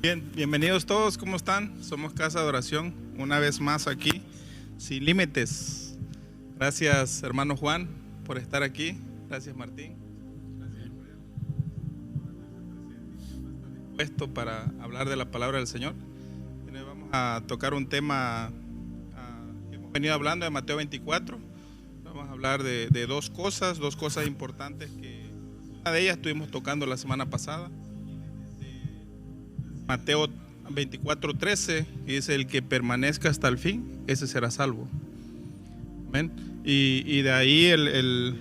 Bien, bienvenidos todos, ¿cómo están? Somos Casa de Oración, una vez más aquí, sin límites. Gracias, hermano Juan, por estar aquí. Gracias, Martín. Puesto para hablar de la palabra del Señor. Y hoy vamos a tocar un tema que hemos venido hablando de Mateo 24. Vamos a hablar de dos cosas importantes que una de ellas estuvimos tocando la semana pasada. Mateo 24:13 dice: el que permanezca hasta el fin, ese será salvo. Amén. Y de ahí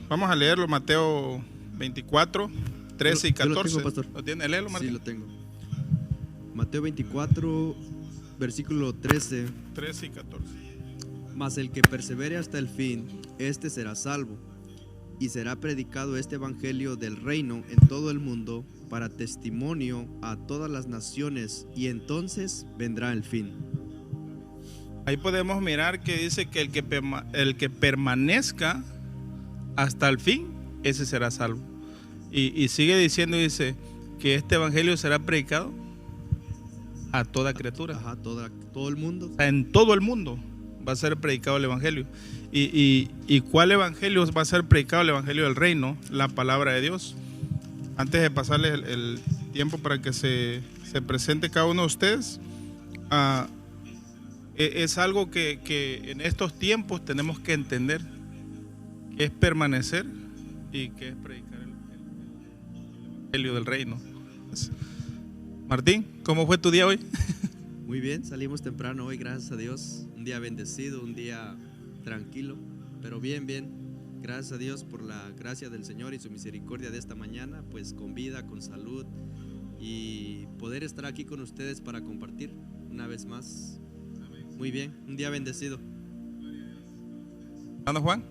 vamos a leerlo, Mateo 24:13 y 14. Yo lo tengo, pastor. ¿Lo tiene? Léelo, Martín. Sí, lo tengo. Mateo 24, versículo 13. 13 y 14. Mas el que persevere hasta el fin, este será salvo, y será predicado este evangelio del reino en todo el mundo para testimonio a todas las naciones, y entonces vendrá el fin. Ahí podemos mirar que dice que el que permanezca hasta el fin, ese será salvo. Y sigue diciendo, dice que este evangelio será predicado a toda criatura. Ajá, todo el mundo. O sea, en todo el mundo va a ser predicado el evangelio. ¿Y cuál evangelio va a ser predicado? El evangelio del reino, la palabra de Dios. Antes de pasarles el tiempo para que se presente cada uno de ustedes, es algo que en estos tiempos tenemos que entender, que es permanecer y que es predicar el evangelio del reino. Martín, ¿cómo fue tu día hoy? Muy bien, salimos temprano hoy, gracias a Dios. Un día bendecido, un día tranquilo, pero bien. Gracias a Dios por la gracia del Señor y su misericordia de esta mañana, pues con vida, con salud, y poder estar aquí con ustedes para compartir una vez más. Muy bien, un día bendecido. ¿Anda, Juan?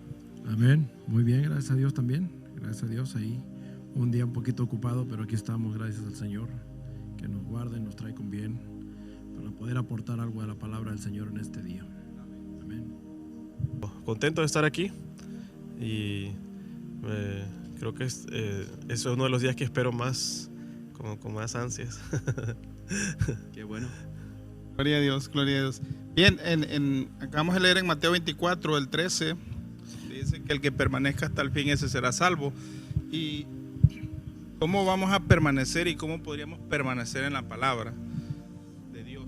Amén, muy bien, gracias a Dios también. Gracias a Dios, ahí un día un poquito ocupado, pero aquí estamos, gracias al Señor, que nos guarda y nos trae con bien para poder aportar algo a la palabra del Señor en este día. Amén. Contento de estar aquí y creo que eso es uno de los días que espero más, con más ansias. Qué bueno. Gloria a Dios, gloria a Dios. Bien, acabamos de leer en Mateo 24, el 13, dice que el que permanezca hasta el fin, ese será salvo. ¿Y cómo vamos a permanecer y cómo podríamos permanecer en la palabra de Dios?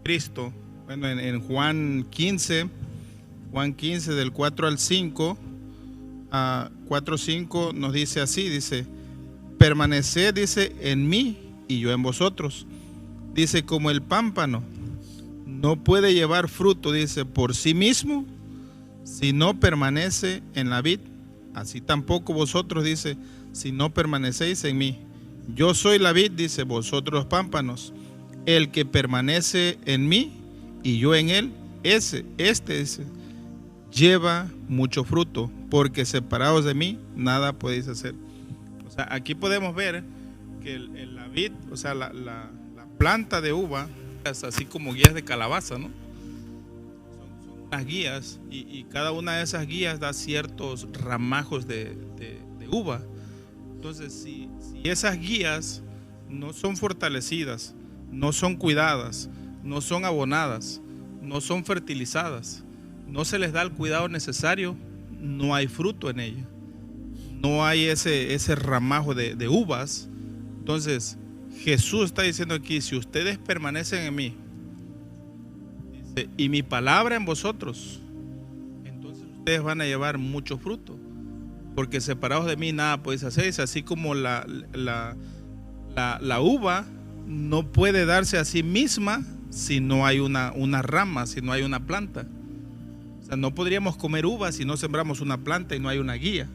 Cristo, bueno, en Juan 15, del 4 al 5, a 4:5 nos dice así, dice: permaneced, dice, en mí y yo en vosotros. Dice, como el pámpano no puede llevar fruto, dice, por sí mismo, si no permanece en la vid, así tampoco vosotros, dice, si no permanecéis en mí. Yo soy la vid, dice, vosotros los pámpanos. El que permanece en mí y yo en él, este dice, lleva mucho fruto, porque separados de mí nada podéis hacer. O sea, aquí podemos ver que la vid, o sea, la planta de uva, es así como guías de calabaza, ¿no? Son unas guías, y cada una de esas guías da ciertos ramajos de uva. Entonces, si esas guías no son fortalecidas, no son cuidadas, no son abonadas, no son fertilizadas, no se les da el cuidado necesario, no hay fruto en ella, no hay ese ramajo de uvas. Entonces Jesús está diciendo aquí: si ustedes permanecen en mí, dice, y mi palabra en vosotros, entonces ustedes van a llevar mucho fruto, porque separados de mí nada podéis hacer. Es así como la uva no puede darse a sí misma si no hay una rama, si no hay una planta. O sea, no podríamos comer uvas si no sembramos una planta y no hay una guía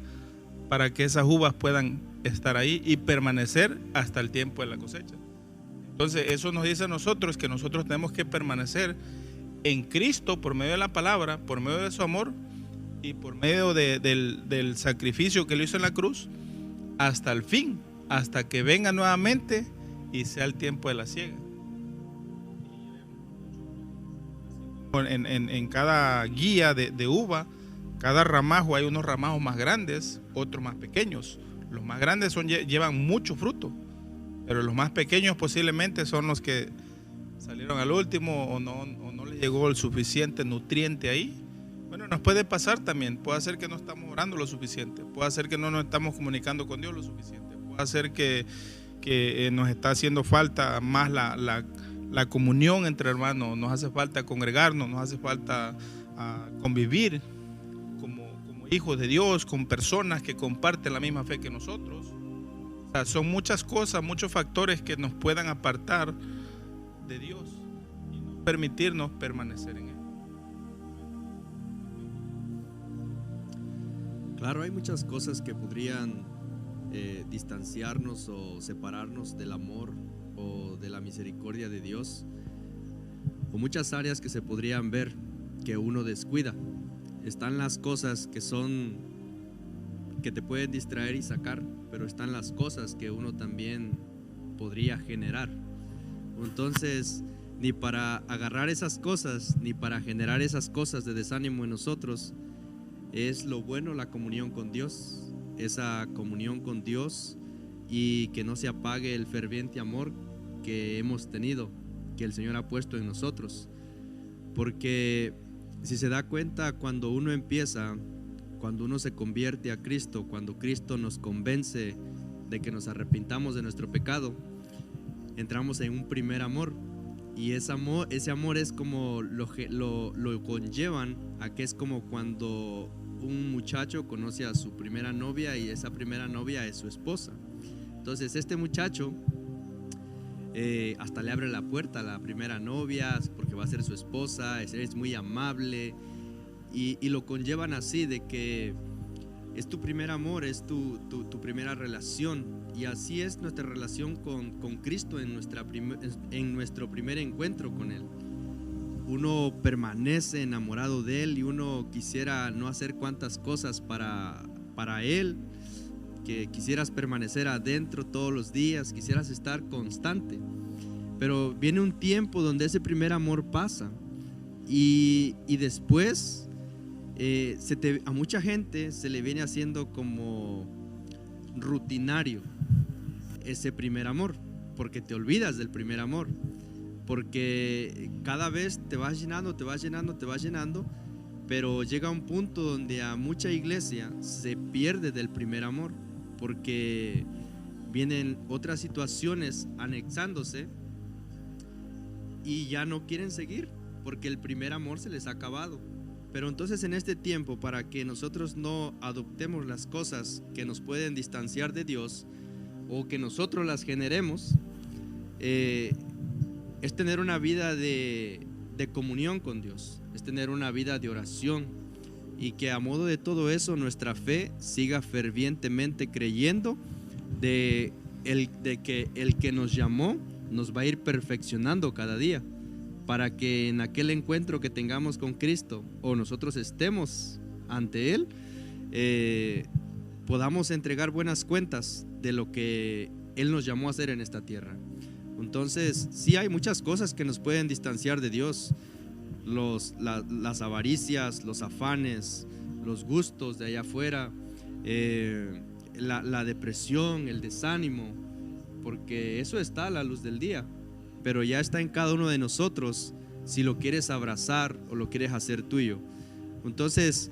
para que esas uvas puedan estar ahí y permanecer hasta el tiempo de la cosecha. Entonces eso nos dice a nosotros que nosotros tenemos que permanecer en Cristo por medio de la palabra, por medio de su amor y por medio del sacrificio que él hizo en la cruz, hasta el fin, hasta que venga nuevamente y sea el tiempo de la siega. En cada guía de uva, cada ramajo, hay unos ramajos más grandes, otros más pequeños. Los más grandes llevan mucho fruto, Pero los más pequeños posiblemente son los que salieron al último o no les llegó el suficiente nutriente ahí. Bueno, nos puede pasar también. Puede ser que no estamos orando lo suficiente. Puede ser que no nos estamos comunicando con Dios lo suficiente. Puede ser que nos está haciendo falta más la comunión entre hermanos. Nos hace falta congregarnos, nos hace falta convivir como hijos de Dios, con personas que comparten la misma fe que nosotros. O sea, son muchas cosas, muchos factores que nos puedan apartar de Dios y no permitirnos permanecer en Él. Claro, hay muchas cosas que podrían distanciarnos o separarnos del amor o de la misericordia de Dios, o muchas áreas que se podrían ver que uno descuida. Están las cosas que te pueden distraer y sacar, pero están las cosas que uno también podría generar. Entonces, ni para agarrar esas cosas, ni para generar esas cosas de desánimo en nosotros, es lo bueno la comunión con Dios, esa comunión con Dios, y que no se apague el ferviente amor que hemos tenido, que el Señor ha puesto en nosotros. Porque si se da cuenta, cuando uno se convierte a Cristo, cuando Cristo nos convence de que nos arrepintamos de nuestro pecado, entramos en un primer amor. Y ese amor es como lo conllevan a que es como cuando un muchacho conoce a su primera novia y esa primera novia es su esposa. Entonces este muchacho hasta le abre la puerta a la primera novia porque va a ser su esposa, es muy amable y lo conllevan así, de que es tu primer amor, es tu primera relación. Y así es nuestra relación con Cristo en nuestro primer encuentro con Él. Uno permanece enamorado de Él y uno quisiera no hacer cuantas cosas para Él, que quisieras permanecer adentro todos los días, quisieras estar constante. Pero viene un tiempo donde ese primer amor pasa y después a mucha gente se le viene haciendo como rutinario ese primer amor, porque te olvidas del primer amor, porque cada vez te vas llenando, pero llega un punto donde a mucha iglesia se pierde del primer amor, porque vienen otras situaciones anexándose y ya no quieren seguir, porque el primer amor se les ha acabado. Pero entonces en este tiempo, para que nosotros no adoptemos las cosas que nos pueden distanciar de Dios o que nosotros las generemos, es tener una vida de comunión con Dios, es tener una vida de oración, y que a modo de todo eso nuestra fe siga fervientemente creyendo de que el que nos llamó nos va a ir perfeccionando cada día, para que en aquel encuentro que tengamos con Cristo o nosotros estemos ante Él, podamos entregar buenas cuentas de lo que Él nos llamó a hacer en esta tierra. Entonces, sí hay muchas cosas que nos pueden distanciar de Dios, las avaricias, los afanes, los gustos de allá afuera, la depresión, el desánimo, porque eso está a la luz del día, pero ya está en cada uno de nosotros si lo quieres abrazar o lo quieres hacer tuyo. Entonces,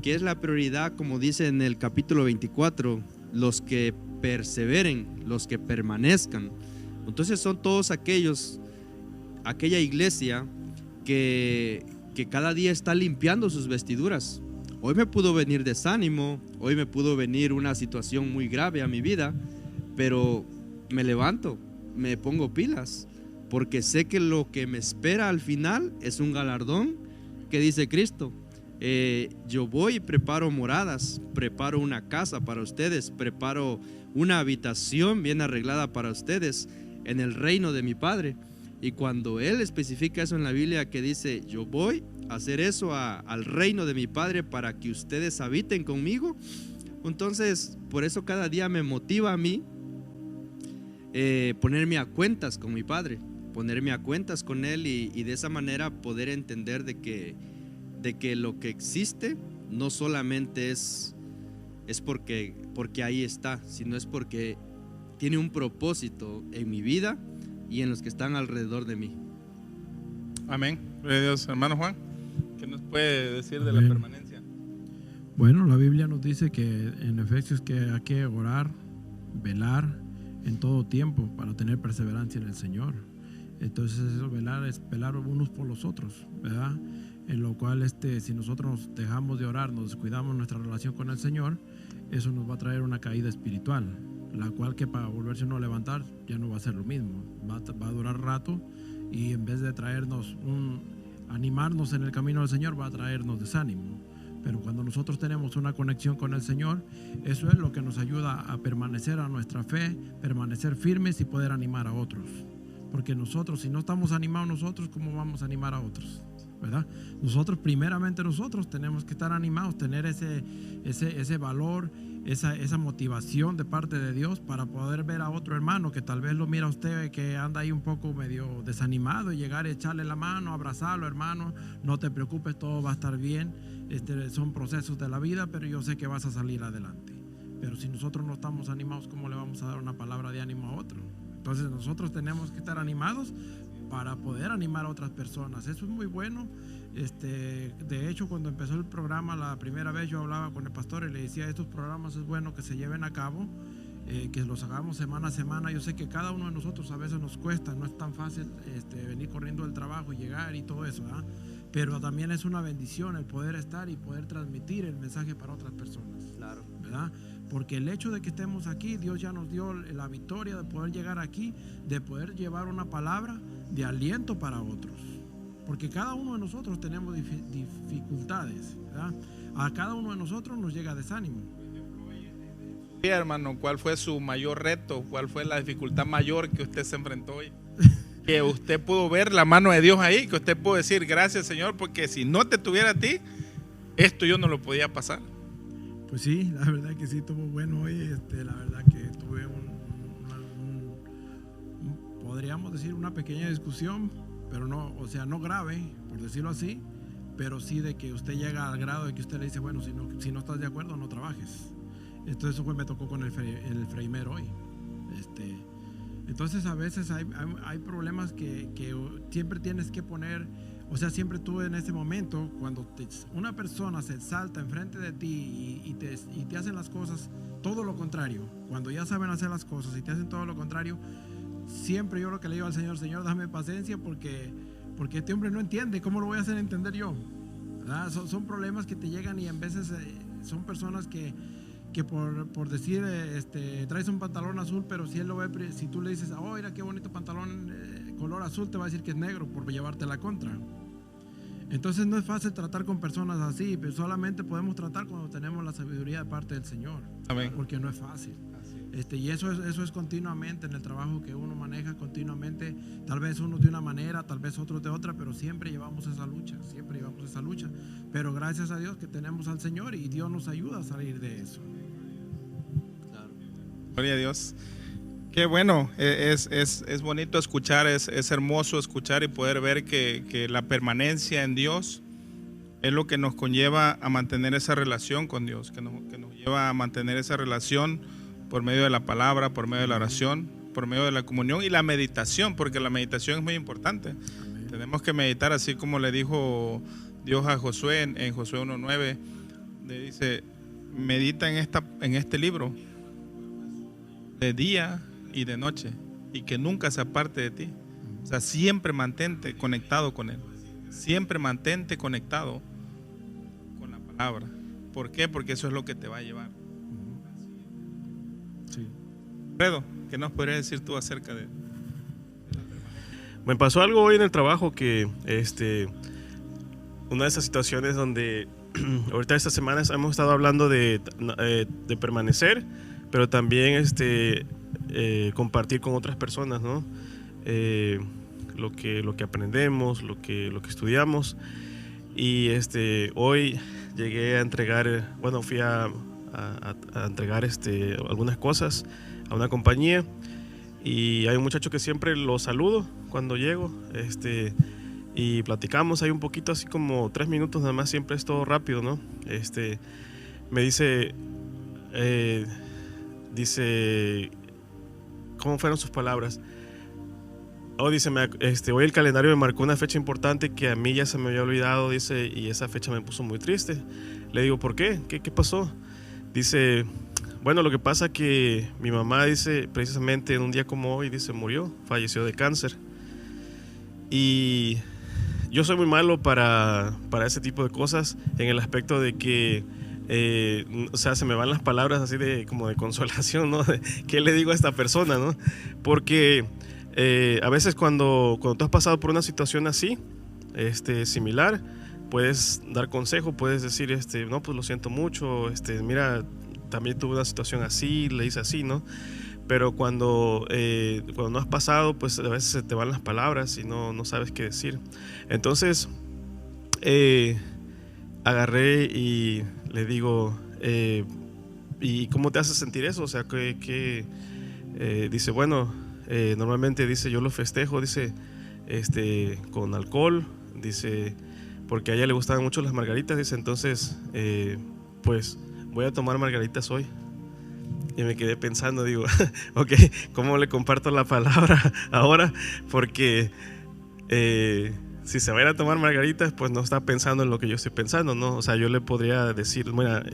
¿qué es la prioridad? Como dice en el capítulo 24, los que perseveren, los que permanezcan. Entonces son todos aquella iglesia que cada día está limpiando sus vestiduras. Hoy me pudo venir desánimo, hoy me pudo venir una situación muy grave a mi vida, pero me levanto, me pongo pilas, porque sé que lo que me espera al final es un galardón que dice Cristo. Yo voy y preparo moradas, preparo una casa para ustedes, preparo una habitación bien arreglada para ustedes en el reino de mi Padre. Y cuando Él especifica eso en la Biblia, que dice: yo voy a hacer eso al reino de mi Padre para que ustedes habiten conmigo, entonces por eso cada día me motiva a mí ponerme a cuentas con mi Padre, ponerme a cuentas con Él, y de esa manera poder entender de que lo que existe no solamente es porque ahí está, sino es porque tiene un propósito en mi vida y en los que están alrededor de mí. Amén. Gloria a Dios. Hermano Juan, ¿qué nos puede decir de la Amén. permanencia? Bueno, la Biblia nos dice que en Efesios que hay que orar, velar en todo tiempo para tener perseverancia en el Señor. Entonces eso velar es velar unos por los otros, ¿verdad? En lo cual si nosotros dejamos de orar, nos descuidamos nuestra relación con el Señor, eso nos va a traer una caída espiritual, la cual que para volverse uno a levantar ya no va a ser lo mismo, va a durar rato, y en vez de traernos animarnos en el camino del Señor, va a traernos desánimo. Pero cuando nosotros tenemos una conexión con el Señor, eso es lo que nos ayuda a permanecer a nuestra fe, permanecer firmes y poder animar a otros. Porque nosotros, si no estamos animados nosotros, ¿cómo vamos a animar a otros? ¿Verdad? Nosotros, primeramente nosotros, tenemos que estar animados, tener ese valor, esa motivación de parte de Dios para poder ver a otro hermano que tal vez lo mira a usted que anda ahí un poco medio desanimado, y llegar y echarle la mano, abrazarlo, hermano, no te preocupes, todo va a estar bien. Son procesos de la vida, pero yo sé que vas a salir adelante. Pero si nosotros no estamos animados, ¿cómo le vamos a dar una palabra de ánimo a otro? Entonces nosotros tenemos que estar animados para poder animar a otras personas. Eso es muy bueno. De hecho, cuando empezó el programa la primera vez, yo hablaba con el pastor y le decía, estos programas es bueno que se lleven a cabo, que los hagamos semana a semana. Yo sé que cada uno de nosotros a veces nos cuesta, no es tan fácil venir corriendo del trabajo y llegar y todo eso, ¿verdad? Pero también es una bendición el poder estar y poder transmitir el mensaje para otras personas. Claro. ¿Verdad? Porque el hecho de que estemos aquí, Dios ya nos dio la victoria de poder llegar aquí, de poder llevar una palabra de aliento para otros. Porque cada uno de nosotros tenemos dificultades, ¿verdad? A cada uno de nosotros nos llega desánimo. Sí, hermano, ¿cuál fue su mayor reto? ¿Cuál fue la dificultad mayor que usted se enfrentó hoy? Que usted pudo ver la mano de Dios ahí, que usted pudo decir, gracias Señor, porque si no te tuviera a ti, esto yo no lo podía pasar. Pues sí, la verdad que sí, estuvo bueno hoy. La verdad que tuve podríamos decir una pequeña discusión, pero no, o sea, no grave, por decirlo así, pero sí de que usted llega al grado de que usted le dice, bueno, si no estás de acuerdo, no trabajes. Entonces eso me tocó con el Freimer hoy. Entonces a veces hay problemas que siempre tienes que poner, o sea, siempre tú en ese momento, cuando una persona se salta enfrente de ti y te hacen las cosas todo lo contrario, cuando ya saben hacer las cosas y te hacen todo lo contrario, siempre yo lo que le digo al Señor, Señor, dame paciencia porque este hombre no entiende, ¿cómo lo voy a hacer entender yo? ¿Verdad? Son problemas que te llegan y en veces son personas que por decir, traes un pantalón azul, pero si él lo ve, si tú le dices, oh, mira qué bonito pantalón color azul, te va a decir que es negro por llevarte la contra. Entonces no es fácil tratar con personas así, pero solamente podemos tratar cuando tenemos la sabiduría de parte del Señor. Amén. Porque no es fácil. Y eso es continuamente en el trabajo que uno maneja continuamente. Tal vez uno de una manera, tal vez otro de otra, pero siempre llevamos esa lucha, Pero gracias a Dios que tenemos al Señor y Dios nos ayuda a salir de eso. Claro. Gloria a Dios. Qué bueno, es bonito escuchar, es hermoso escuchar y poder ver que la permanencia en Dios es lo que nos conlleva a mantener esa relación con Dios, que nos lleva a mantener esa relación por medio de la palabra, por medio de la oración, por medio de la comunión y la meditación, porque la meditación es muy importante. Amén. Tenemos que meditar, así como le dijo Dios a Josué en Josué 1:9, le dice, medita en este libro de día y de noche, y que nunca se aparte de ti. O sea, siempre mantente conectado con Él, siempre mantente conectado con la palabra. ¿Por qué? Porque eso es lo que te va a llevar. Sí. Alfredo, ¿qué nos podrías decir tú acerca de? Me pasó algo hoy en el trabajo que una de esas situaciones donde ahorita estas semanas hemos estado hablando de permanecer, pero también compartir con otras personas, ¿no? Lo que aprendemos, lo que estudiamos. Y hoy llegué a entregar, fui a entregar algunas cosas a una compañía, y hay un muchacho que siempre lo saludo cuando llego, y platicamos ahí un poquito, así como 3 minutos nada más, siempre es todo rápido, ¿no? Me dice ¿cómo fueron sus palabras? Oh, dice, hoy el calendario me marcó una fecha importante que a mí ya se me había olvidado, dice, y esa fecha me puso muy triste. Le digo, ¿por qué? ¿Qué pasó? Dice, bueno, lo que pasa que mi mamá, dice, precisamente en un día como hoy, dice, falleció de cáncer. Y yo soy muy malo para ese tipo de cosas, en el aspecto de que, o sea, se me van las palabras así como de consolación, ¿no? ¿Qué le digo a esta persona, no? Porque a veces cuando tú has pasado por una situación así, similar, puedes dar consejo, puedes decir, no, pues lo siento mucho, mira, también tuve una situación así, le hice así, ¿no? Pero cuando no has pasado, pues a veces se te van las palabras y no sabes qué decir. Entonces, agarré y le digo, ¿y cómo te hace sentir eso? O sea, dice, bueno, normalmente, dice, yo lo festejo, dice, con alcohol, dice, porque a ella le gustaban mucho las margaritas, dice, entonces, pues voy a tomar margaritas hoy. Y me quedé pensando, digo, ok, ¿cómo le comparto la palabra ahora? Porque si se va a ir a tomar margaritas, pues no está pensando en lo que yo estoy pensando, ¿no? O sea, yo le podría decir, mira,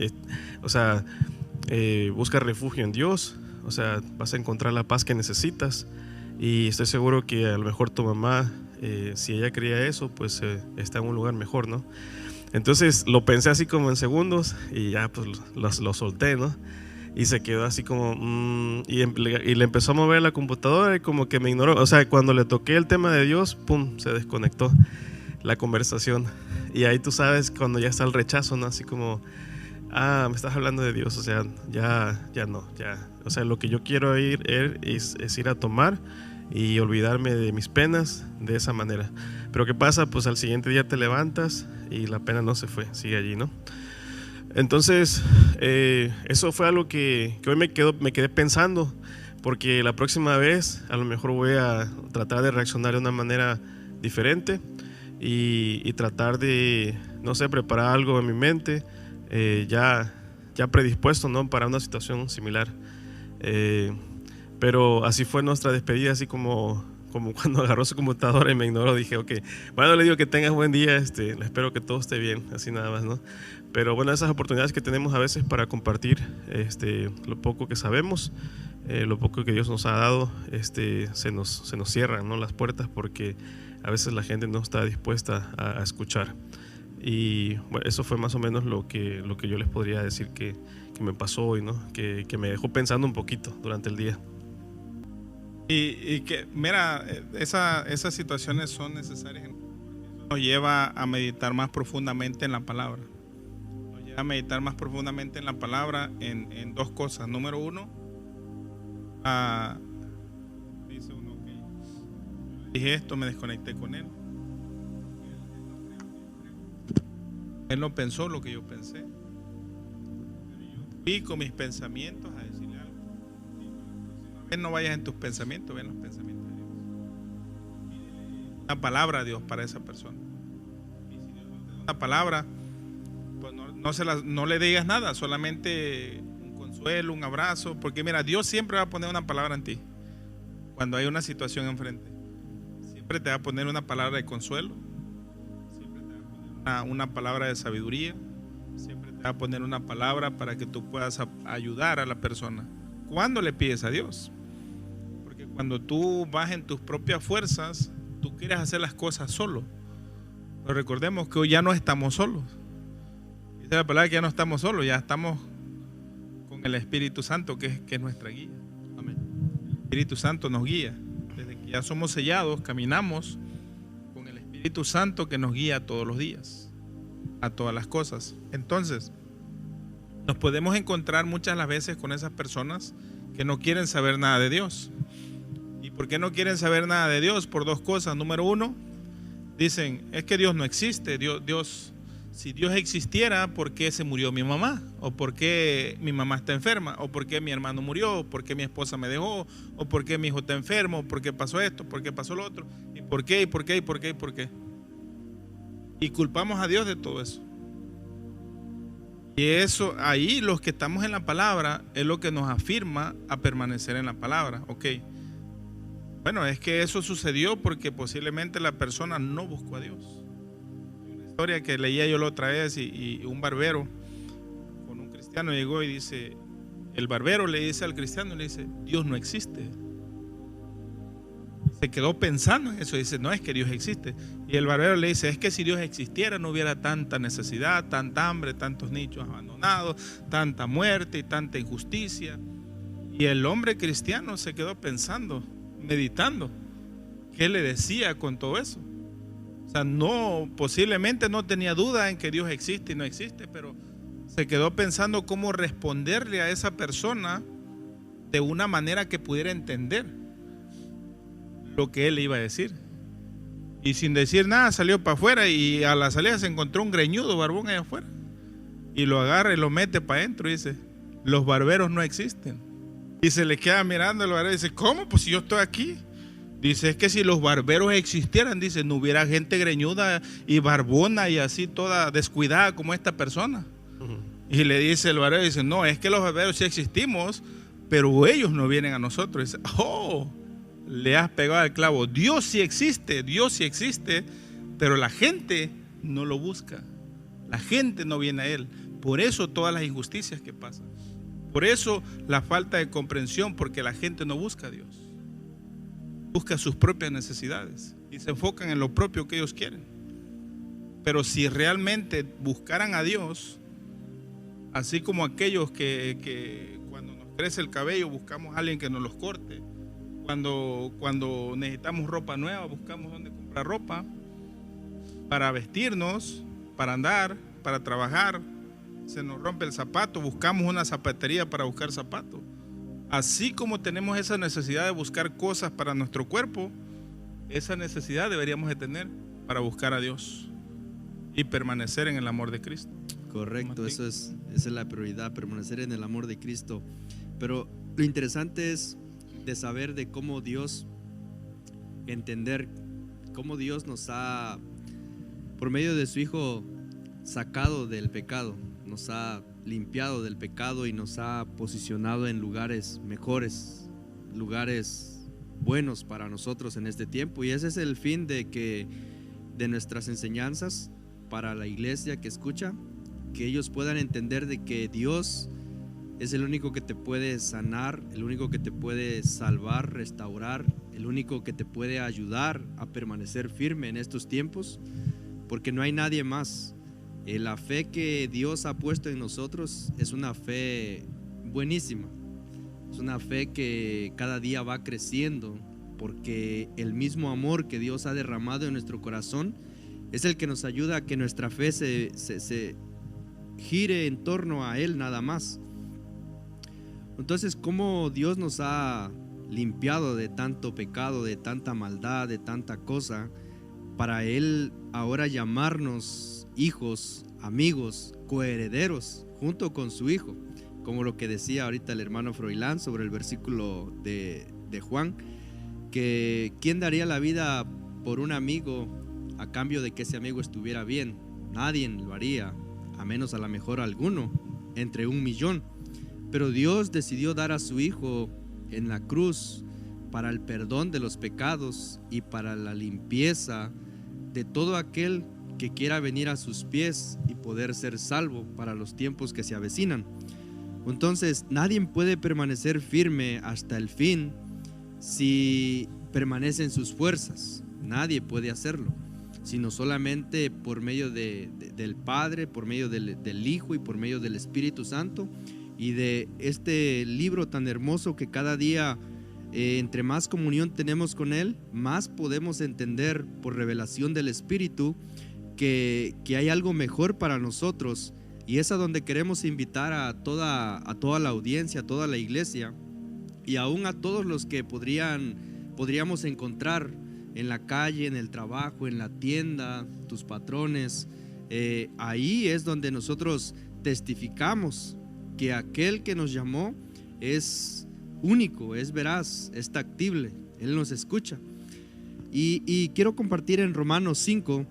busca refugio en Dios, o sea, vas a encontrar la paz que necesitas. Y estoy seguro que a lo mejor tu mamá, si ella creía eso, pues está en un lugar mejor, ¿no? Entonces lo pensé así como en segundos y ya pues lo solté, ¿no? Y se quedó así como y le empezó a mover la computadora y como que me ignoró. O sea, cuando le toqué el tema de Dios, pum, se desconectó la conversación. Y ahí tú sabes cuando ya está el rechazo, ¿no? Así como, me estás hablando de Dios, o sea, ya no, ya. O sea, lo que yo quiero es ir a tomar y olvidarme de mis penas de esa manera. Pero ¿qué pasa? Pues al siguiente día te levantas y la pena no se fue, sigue allí, ¿no? Entonces, eso fue algo que hoy me quedé pensando, porque la próxima vez a lo mejor voy a tratar de reaccionar de una manera diferente y tratar de, no sé, preparar algo en mi mente, ya predispuesto, ¿no? Para una situación similar. Pero así fue nuestra despedida, así como cuando agarró su computadora y me ignoró. Dije, ok, bueno, le digo que tengas buen día, espero que todo esté bien, así nada más, ¿no? Pero bueno, esas oportunidades que tenemos a veces para compartir lo poco que sabemos, lo poco que Dios nos ha dado, se nos cierran, ¿no? Las puertas, porque a veces la gente no está dispuesta a escuchar. Y bueno, eso fue más o menos lo que yo les podría decir que me pasó hoy, ¿no? Que me dejó pensando un poquito durante el día. Y que, mira, esas situaciones son necesarias. Nos lleva a meditar más profundamente en la palabra. Nos lleva a meditar más profundamente en la palabra en dos cosas. Número uno, dice uno que dije esto, me desconecté con él. Él no pensó lo que yo pensé. Fui con mis pensamientos a decirle algo. No vayas en tus pensamientos, ve en los pensamientos de Dios. Una palabra a Dios para esa persona. Y si Dios no te da una palabra, pues no le digas nada, solamente un consuelo, un abrazo, porque mira, Dios siempre va a poner una palabra en ti cuando hay una situación enfrente. Siempre te va a poner una palabra de consuelo, siempre te va a poner una palabra de sabiduría, siempre te va a poner una palabra para que tú puedas ayudar a la persona cuando le pides a Dios. Porque cuando tú vas en tus propias fuerzas, tú quieres hacer las cosas solo. Pero recordemos que hoy ya no estamos solos. Dice la palabra que ya no estamos solos, ya estamos con el Espíritu Santo, que es nuestra guía. Amén. El Espíritu Santo nos guía. Desde que ya somos sellados, caminamos con el Espíritu Santo que nos guía todos los días, a todas las cosas. Entonces, nos podemos encontrar muchas las veces con esas personas que no quieren saber nada de Dios. ¿Y por qué no quieren saber nada de Dios? Por dos cosas. Número uno, dicen, es que Dios no existe. Si Dios existiera, ¿por qué se murió mi mamá? ¿O por qué mi mamá está enferma? ¿O por qué mi hermano murió? ¿O por qué mi esposa me dejó? ¿O por qué mi hijo está enfermo? ¿O por qué pasó esto? ¿Por qué pasó lo otro? ¿Y por qué? ¿Y por qué? ¿Y por qué? ¿Y por qué? Y culpamos a Dios de todo eso. Y eso, ahí los que estamos en la palabra, es lo que nos afirma a permanecer en la palabra. Ok, Bueno, es que eso sucedió porque posiblemente la persona no buscó a Dios. Una historia que leía yo la otra vez y un barbero con un cristiano llegó y dice, el barbero le dice al cristiano, le dice, Dios no existe. Se quedó pensando en eso, dice, no, es que Dios existe. Y el barbero le dice, es que si Dios existiera no hubiera tanta necesidad, tanta hambre, tantos nichos abandonados, tanta muerte y tanta injusticia. Y el hombre cristiano se quedó pensando, meditando, ¿qué le decía con todo eso? O sea, no, posiblemente no tenía duda en que Dios existe y no existe, pero se quedó pensando cómo responderle a esa persona de una manera que pudiera entender lo que él le iba a decir. Y sin decir nada salió para afuera y a la salida se encontró un greñudo barbón allá afuera y lo agarra y lo mete para adentro y dice, los barberos no existen. Y se le queda mirando el barbero y dice, ¿cómo? Pues si yo estoy aquí. Dice, es que si los barberos existieran, dice, no hubiera gente greñuda y barbona y así toda descuidada como esta persona. Y le dice el barbero, dice, no, es que los barberos sí existimos, pero ellos no vienen a nosotros. Dice, oh, le has pegado al clavo. Dios sí existe, pero la gente no lo busca. La gente no viene a Él. Por eso todas las injusticias que pasan. Por eso la falta de comprensión, porque la gente no busca a Dios. Busca sus propias necesidades y se enfocan en lo propio que ellos quieren. Pero si realmente buscaran a Dios, así como aquellos que cuando nos crece el cabello buscamos a alguien que nos los corte, cuando necesitamos ropa nueva buscamos dónde comprar ropa para vestirnos, para andar, para trabajar, se nos rompe el zapato, buscamos una zapatería para buscar zapatos. Así como tenemos esa necesidad de buscar cosas para nuestro cuerpo, esa necesidad deberíamos de tener para buscar a Dios y permanecer en el amor de Cristo. Correcto, esa es la prioridad, permanecer en el amor de Cristo. Pero lo interesante es de saber de cómo Dios, entender cómo Dios nos ha, por medio de su Hijo, sacado del pecado, nos ha limpiado del pecado y nos ha posicionado en lugares mejores, lugares buenos para nosotros en este tiempo. Y ese es el fin de nuestras enseñanzas para la iglesia que escucha, que ellos puedan entender de que Dios es el único que te puede sanar, el único que te puede salvar, restaurar, el único que te puede ayudar a permanecer firme en estos tiempos, porque no hay nadie más. La fe que Dios ha puesto en nosotros es una fe buenísima, es una fe que cada día va creciendo, porque el mismo amor que Dios ha derramado en nuestro corazón es el que nos ayuda a que nuestra fe se gire en torno a Él nada más. Entonces, ¿cómo Dios nos ha limpiado de tanto pecado, de tanta maldad, de tanta cosa, para Él ahora llamarnos hijos, amigos, coherederos junto con su Hijo? Como lo que decía ahorita el hermano Froilán sobre el versículo de Juan, que ¿quién daría la vida por un amigo a cambio de que ese amigo estuviera bien? Nadie lo haría, a menos a lo mejor alguno entre 1,000,000. Pero Dios decidió dar a su Hijo en la cruz para el perdón de los pecados y para la limpieza de todo aquel que quiera venir a sus pies y poder ser salvo para los tiempos que se avecinan. Entonces, nadie puede permanecer firme hasta el fin si permanece en sus fuerzas. Nadie puede hacerlo, sino solamente por medio del Padre, por medio del Hijo y por medio del Espíritu Santo, y de este libro tan hermoso que cada día, entre más comunión tenemos con Él, más podemos entender por revelación del Espíritu que hay algo mejor para nosotros. Y es a donde queremos invitar a toda la audiencia, a toda la iglesia, y aún a todos los que podríamos encontrar en la calle, en el trabajo, en la tienda, tus patrones. Ahí es donde nosotros testificamos que aquel que nos llamó es único, es veraz, es tactible, Él nos escucha. Y quiero compartir en Romanos 5,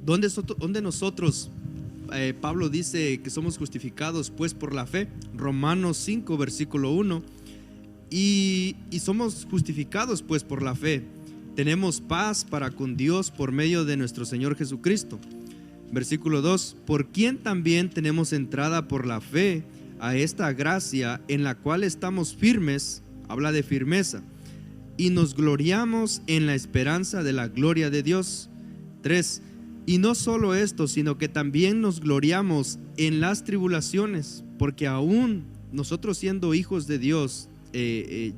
donde nosotros, Pablo dice que somos justificados pues por la fe. Romanos 5 versículo 1, y somos justificados pues por la fe. Tenemos paz para con Dios por medio de nuestro Señor Jesucristo. Versículo 2: por quien también tenemos entrada por la fe a esta gracia en la cual estamos firmes, habla de firmeza, y nos gloriamos en la esperanza de la gloria de Dios. 3: y no solo esto, sino que también nos gloriamos en las tribulaciones, porque aún nosotros siendo hijos de Dios,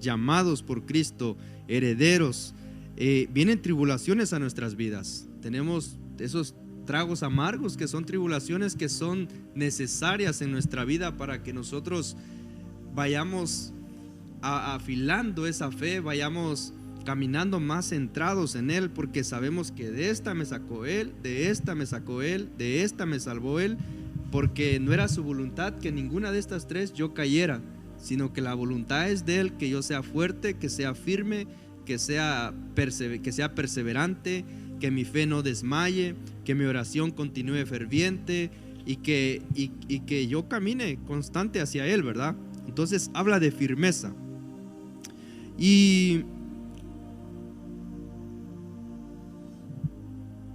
llamados por Cristo, herederos, vienen tribulaciones a nuestras vidas. Tenemos esos tragos amargos que son tribulaciones que son necesarias en nuestra vida para que nosotros vayamos afilando esa fe, vayamos caminando más centrados en Él, porque sabemos que de esta me sacó Él, de esta me sacó Él, de esta me salvó Él, porque no era su voluntad que ninguna de estas tres yo cayera, sino que la voluntad es de Él, que yo sea fuerte, que sea firme, que sea perseverante, que mi fe no desmaye, que mi oración continúe ferviente y que yo camine constante hacia Él, ¿verdad? Entonces habla de firmeza. Y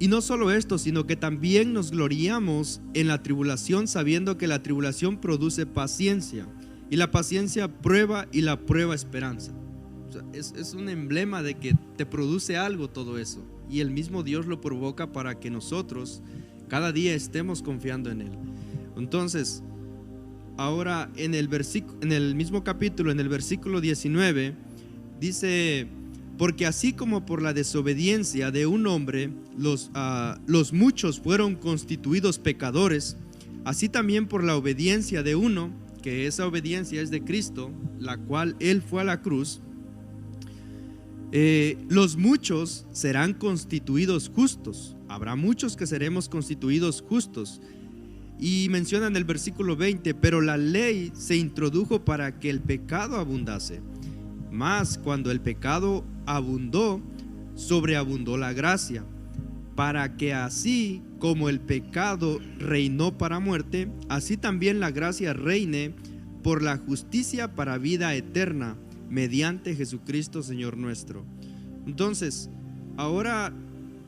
no solo esto, sino que también nos gloriamos en la tribulación, sabiendo que la tribulación produce paciencia, y la paciencia prueba, y la prueba esperanza. O sea, es un emblema de que te produce algo todo eso, y el mismo Dios lo provoca para que nosotros cada día estemos confiando en Él. Entonces, ahora en el mismo capítulo, en el versículo 19, dice: porque así como por la desobediencia de un hombre los muchos fueron constituidos pecadores, así también por la obediencia de uno, que esa obediencia es de Cristo, la cual Él fue a la cruz, los muchos serán constituidos justos. Habrá muchos que seremos constituidos justos. Y menciona en el versículo 20: pero la ley se introdujo para que el pecado abundase. Mas cuando el pecado abundó, sobreabundó la gracia, para que así como el pecado reinó para muerte, así también la gracia reine por la justicia para vida eterna, mediante Jesucristo Señor nuestro. Entonces, ahora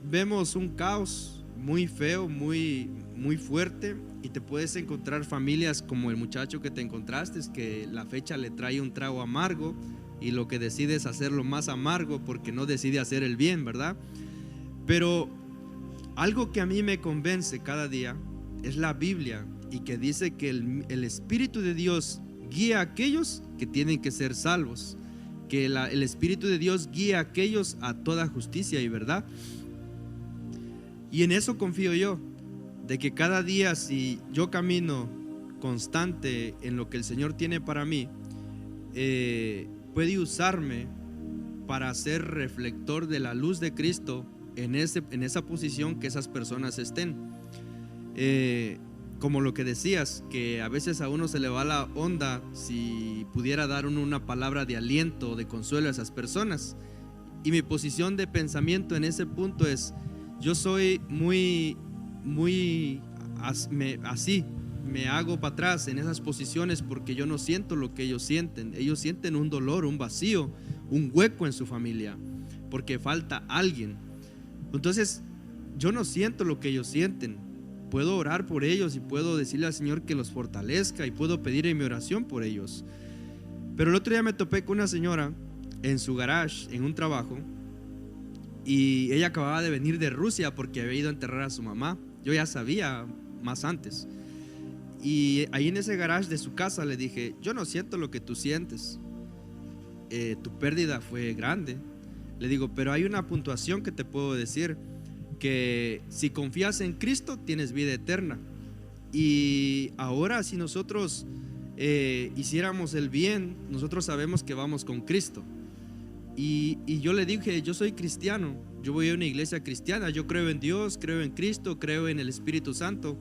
vemos un caos muy feo, muy fuerte, y te puedes encontrar familias como el muchacho que te encontraste, que la fecha le trae un trago amargo, y lo que decide es hacerlo más amargo porque no decide hacer el bien, ¿verdad? Pero algo que a mí me convence cada día es la Biblia, y que dice que el Espíritu de Dios guía a aquellos que tienen que ser salvos, que el Espíritu de Dios guía a aquellos a toda justicia y verdad. Y en eso confío yo, de que cada día, si yo camino constante en lo que el Señor tiene para mí, puede usarme para ser reflector de la luz de Cristo en esa posición que esas personas estén. Como lo que decías, que a veces a uno se le va la onda si pudiera dar uno una palabra de aliento o de consuelo a esas personas. Y mi posición de pensamiento en ese punto es: yo soy muy así, me hago para atrás en esas posiciones, porque yo no siento lo que ellos sienten. Ellos sienten un dolor, un vacío, un hueco en su familia, porque falta alguien. Entonces yo no siento lo que ellos sienten. Puedo orar por ellos y puedo decirle al Señor que los fortalezca, y puedo pedir en mi oración por ellos. Pero el otro día me topé con una señora en su garage, en un trabajo, y ella acababa de venir de Rusia porque había ido a enterrar a su mamá. Yo ya sabía más antes. Y ahí en ese garage de su casa le dije: yo no siento lo que tú sientes, tu pérdida fue grande. Le digo: pero hay una puntuación que te puedo decir, que si confías en Cristo tienes vida eterna. Y ahora, si nosotros hiciéramos el bien, nosotros sabemos que vamos con Cristo. Y yo le dije: yo soy cristiano, yo voy a una iglesia cristiana, yo creo en Dios, creo en Cristo, creo en el Espíritu Santo.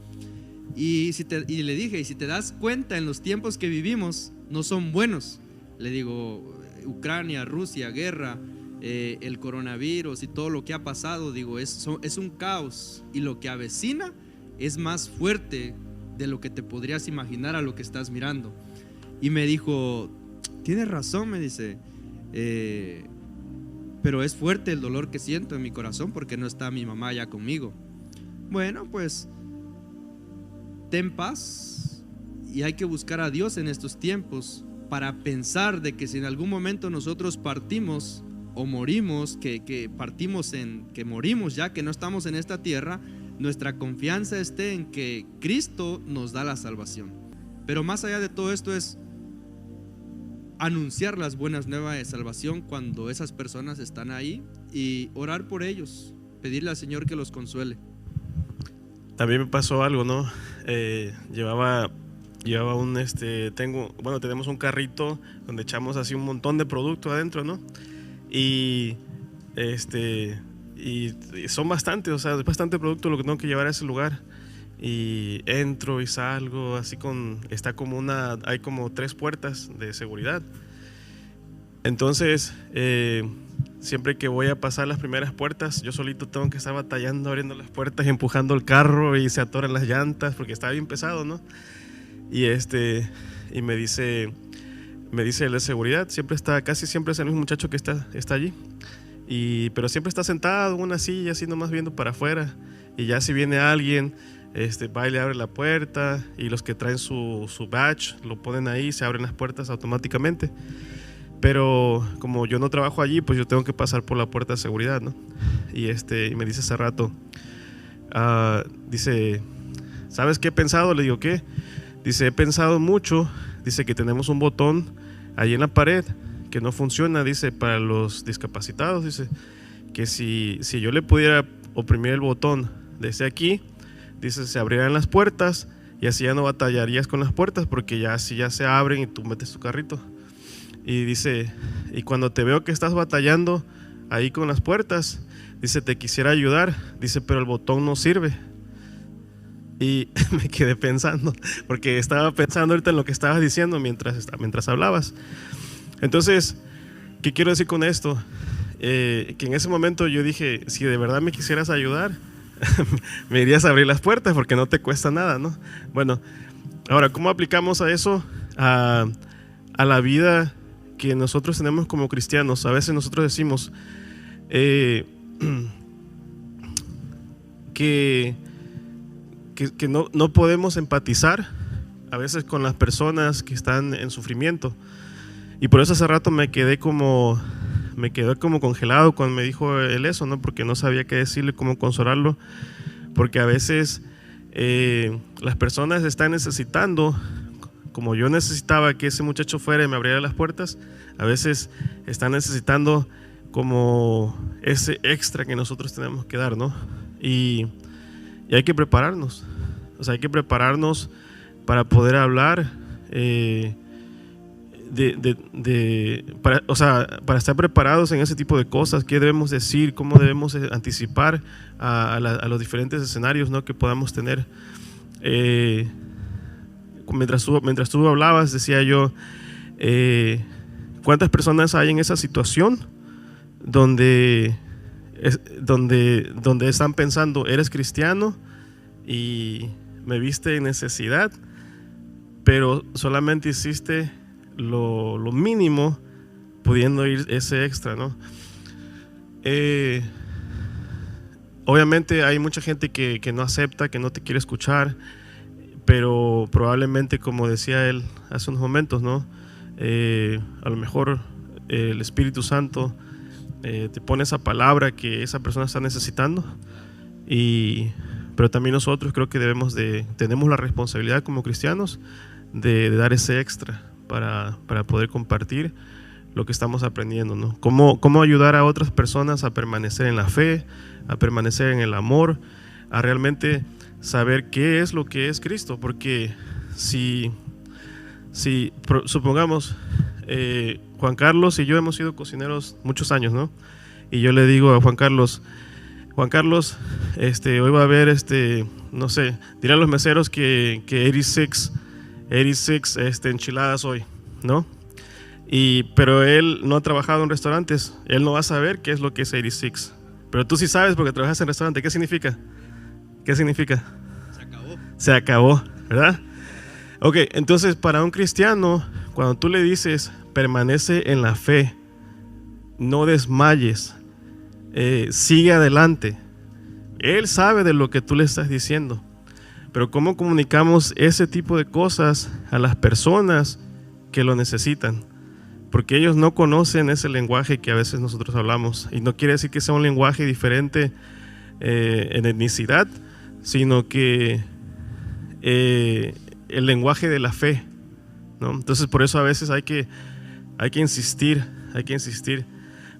Y le dije: y si te das cuenta, en los tiempos que vivimos no son buenos. Le digo: Ucrania, Rusia, guerra, el coronavirus y todo lo que ha pasado, digo, es un caos, y lo que avecina es más fuerte de lo que te podrías imaginar a lo que estás mirando. Y me dijo: tienes razón, me dice, pero es fuerte el dolor que siento en mi corazón porque no está mi mamá ya conmigo. Bueno, pues ten paz, y hay que buscar a Dios en estos tiempos para pensar de que si en algún momento nosotros partimos o morimos, que morimos ya, que no estamos en esta tierra, nuestra confianza esté en que Cristo nos da la salvación. Pero más allá de todo esto es anunciar las buenas nuevas de salvación cuando esas personas están ahí y orar por ellos, pedirle al Señor que los consuele. También me pasó algo, ¿no? Llevaba tenemos un carrito donde echamos así un montón de producto adentro, ¿no? Y son bastantes, o sea, es bastante producto lo que tengo que llevar a ese lugar. Y entro y salgo así hay como 3 puertas de seguridad. Entonces, siempre que voy a pasar las primeras puertas, yo solito tengo que estar batallando, abriendo las puertas y empujando el carro, y se atoran las llantas porque está bien pesado, ¿no? Y me dice el de seguridad, casi siempre es el mismo muchacho que está allí, pero siempre está sentado en una silla así nomás viendo para afuera, y ya si viene alguien, va y le abre la puerta, y los que traen su badge lo ponen ahí, se abren las puertas automáticamente. Pero como yo no trabajo allí, pues yo tengo que pasar por la puerta de seguridad, ¿no? Y me dice hace rato, dice, ¿sabes qué he pensado? Le digo, ¿qué? Dice, he pensado mucho, dice que tenemos un botón ahí en la pared que no funciona, dice, para los discapacitados, dice, que si yo le pudiera oprimir el botón desde aquí, dice, se abrirían las puertas y así ya no batallarías con las puertas porque ya se abren y tú metes tu carrito. Y dice, y cuando te veo que estás batallando ahí con las puertas, dice, te quisiera ayudar, dice, pero el botón no sirve. Y me quedé pensando, porque estaba pensando ahorita en lo que estabas diciendo mientras hablabas. Entonces, ¿qué quiero decir con esto? Que en ese momento yo dije, si de verdad me quisieras ayudar, me irías a abrir las puertas porque no te cuesta nada, ¿no? Bueno, ahora, ¿cómo aplicamos a eso? A la vida que nosotros tenemos como cristianos. A veces nosotros decimos que no podemos empatizar a veces con las personas que están en sufrimiento, y por eso hace rato me quedé como congelado cuando me dijo él eso, ¿no? Porque no sabía qué decirle, cómo consolarlo, porque a veces las personas están necesitando, como yo necesitaba que ese muchacho fuera y me abriera las puertas, a veces están necesitando como ese extra que nosotros tenemos que dar, ¿no? Y hay que prepararnos, o sea, hay que prepararnos para poder hablar, para estar preparados en ese tipo de cosas. ¿Qué debemos decir? ¿Cómo debemos anticipar a los diferentes escenarios, ¿no?, que podamos tener? Mientras tú hablabas, decía yo, ¿cuántas personas hay en esa situación donde están pensando, eres cristiano y me viste en necesidad, pero solamente hiciste lo mínimo pudiendo ir ese extra, ¿no? Obviamente hay mucha gente que no acepta, que no te quiere escuchar, pero probablemente, como decía él hace unos momentos, ¿no? A lo mejor el Espíritu Santo te pone esa palabra que esa persona está necesitando, pero también nosotros creo que tenemos la responsabilidad como cristianos de dar ese extra para poder compartir lo que estamos aprendiendo, ¿no? Cómo ayudar a otras personas a permanecer en la fe, a permanecer en el amor, a realmente saber qué es lo que es Cristo. Porque si supongamos, Juan Carlos y yo hemos sido cocineros muchos años, ¿no? Y yo le digo a Juan Carlos, hoy va a haber, no sé, dirán los meseros que 86 enchiladas hoy, ¿no? Pero él no ha trabajado en restaurantes, él no va a saber qué es lo que es 86. Pero tú sí sabes porque trabajas en restaurante. ¿Qué significa? ¿Qué significa? Se acabó, ¿verdad? Ok, entonces para un cristiano, cuando tú le dices, permanece en la fe, no desmayes, sigue adelante. Él sabe de lo que tú le estás diciendo, pero ¿cómo comunicamos ese tipo de cosas a las personas que lo necesitan? Porque ellos no conocen ese lenguaje que a veces nosotros hablamos, y no quiere decir que sea un lenguaje diferente en etnicidad, sino que el lenguaje de la fe, ¿no? Entonces por eso a veces hay que insistir,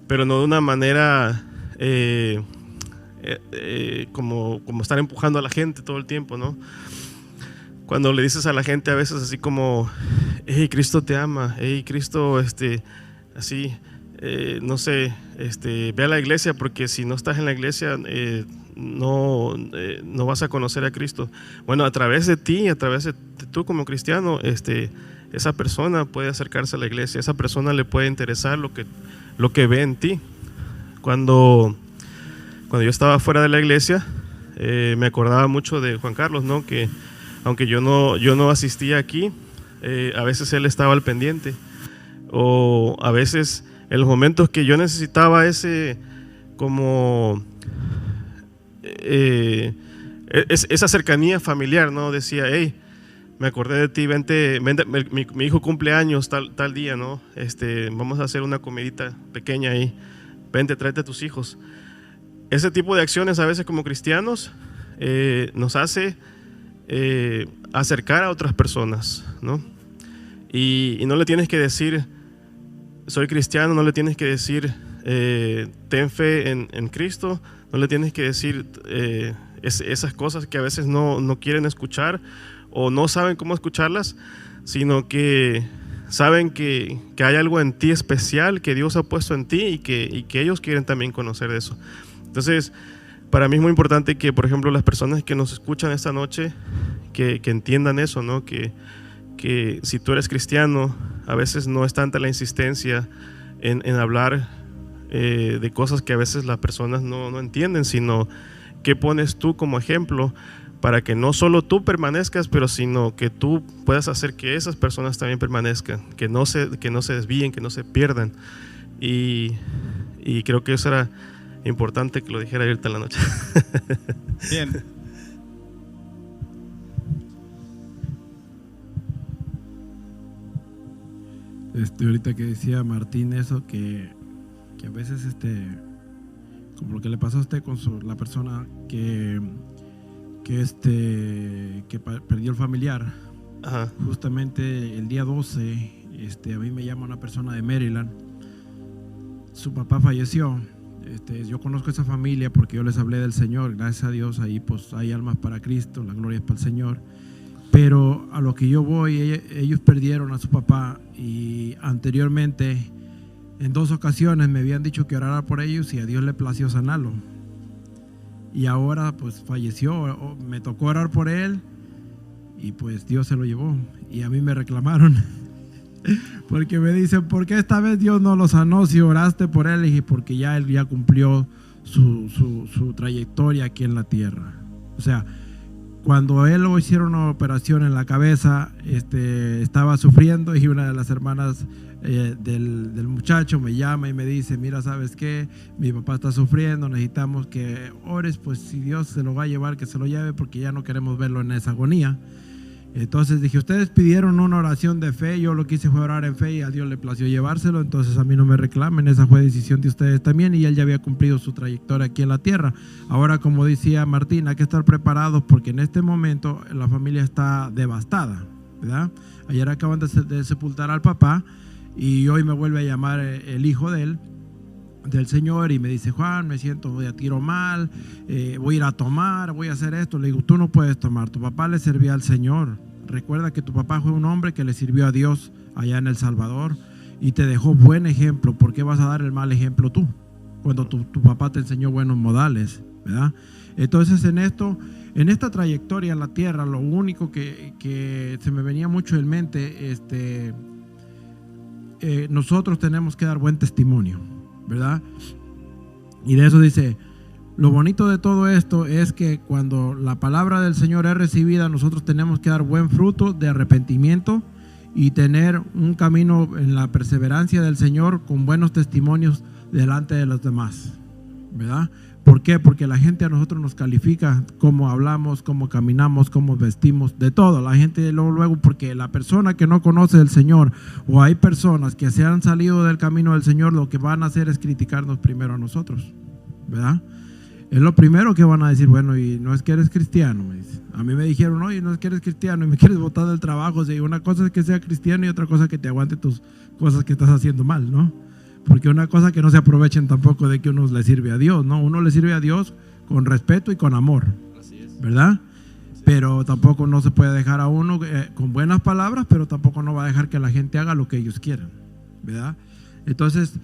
pero no de una manera como estar empujando a la gente todo el tiempo, ¿no? Cuando le dices a la gente a veces así como, hey, Cristo te ama, hey, Cristo, así, no sé, ve a la iglesia, porque si no estás en la iglesia no vas a conocer a Cristo. Bueno, a través de ti, a través de tú como cristiano, esa persona puede acercarse a la iglesia, esa persona le puede interesar lo que ve en ti. Cuando yo estaba fuera de la iglesia, me acordaba mucho de Juan Carlos, ¿no? Que aunque yo no asistía aquí, a veces él estaba al pendiente, o a veces en los momentos que yo necesitaba esa cercanía familiar, ¿no? Decía, hey, me acordé de ti, vente, mi hijo cumple años tal día, ¿no? Vamos a hacer una comidita pequeña ahí, vente, tráete a tus hijos. Ese tipo de acciones a veces como cristianos nos hace acercar a otras personas, ¿no? Y no le tienes que decir, soy cristiano, no le tienes que decir, ten fe en Cristo, no le tienes que decir esas cosas que a veces no quieren escuchar o no saben cómo escucharlas, sino que saben que hay algo en ti especial que Dios ha puesto en ti y que ellos quieren también conocer de eso. Entonces, para mí es muy importante que, por ejemplo, las personas que nos escuchan esta noche, que entiendan eso, ¿no? Que si tú eres cristiano, a veces no es tanta la insistencia en hablar de cosas que a veces las personas no entienden, sino qué pones tú como ejemplo para que no solo tú permanezcas, pero sino que tú puedas hacer que esas personas también permanezcan, que no se desvíen, que no se pierdan. Y creo que eso era importante que lo dijera ahorita en la noche. Bien. Ahorita que decía Martín eso, que a veces como lo que le pasó a usted con la persona que perdió el familiar. Ajá. Justamente el día 12 a mí me llama una persona de Maryland. Su papá falleció. Yo conozco esa familia porque yo les hablé del Señor, gracias a Dios. Ahí pues hay almas para Cristo, la gloria es para el Señor. Pero a lo que yo voy, ellos perdieron a su papá, y anteriormente en 2 ocasiones me habían dicho que orara por ellos y a Dios le plació sanarlo. Y ahora pues falleció, me tocó orar por él y pues Dios se lo llevó. Y a mí me reclamaron porque me dicen, ¿por qué esta vez Dios no lo sanó si oraste por él? Y dije, porque él ya cumplió su trayectoria aquí en la tierra. O sea, cuando él lo hicieron una operación en la cabeza, estaba sufriendo, y una de las hermanas del muchacho me llama y me dice, mira, ¿sabes qué? Mi papá está sufriendo, necesitamos que ores, pues si Dios se lo va a llevar, que se lo lleve, porque ya no queremos verlo en esa agonía. Entonces dije, ustedes pidieron una oración de fe, yo lo que hice fue orar en fe y a Dios le plació llevárselo, entonces a mí no me reclamen, esa fue decisión de ustedes también, y él ya había cumplido su trayectoria aquí en la tierra. Ahora, como decía Martín, hay que estar preparados porque en este momento la familia está devastada, ¿verdad? Ayer acaban de sepultar al papá y hoy me vuelve a llamar el hijo del Señor y me dice, Juan, me siento a tiro mal, voy a ir a tomar, voy a hacer esto. Le digo, tú no puedes tomar, tu papá le servía al Señor. Recuerda que tu papá fue un hombre que le sirvió a Dios allá en El Salvador y te dejó buen ejemplo. ¿Por qué vas a dar el mal ejemplo tú cuando tu papá te enseñó buenos modales, ¿verdad? Entonces en esta trayectoria en la tierra, lo único que se me venía mucho en mente, nosotros tenemos que dar buen testimonio, ¿verdad? Y de eso dice, lo bonito de todo esto es que cuando la palabra del Señor es recibida, nosotros tenemos que dar buen fruto de arrepentimiento y tener un camino en la perseverancia del Señor con buenos testimonios delante de los demás, ¿verdad? ¿Por qué? Porque la gente a nosotros nos califica cómo hablamos, cómo caminamos, cómo vestimos, de todo. La gente luego, porque la persona que no conoce del Señor, o hay personas que se han salido del camino del Señor, lo que van a hacer es criticarnos primero a nosotros, ¿verdad? Es lo primero que van a decir, bueno, y no es que eres cristiano, me dice. A mí me dijeron, oye, no es que eres cristiano y me quieres botar del trabajo. O sea, una cosa es que sea cristiano y otra cosa que te aguante tus cosas que estás haciendo mal, ¿no? Porque una cosa que no se aprovechen tampoco de que uno le sirve a Dios, ¿no? Uno le sirve a Dios con respeto y con amor, ¿verdad? Pero tampoco no se puede dejar a uno con buenas palabras, pero tampoco no va a dejar que la gente haga lo que ellos quieran, ¿verdad? Entonces,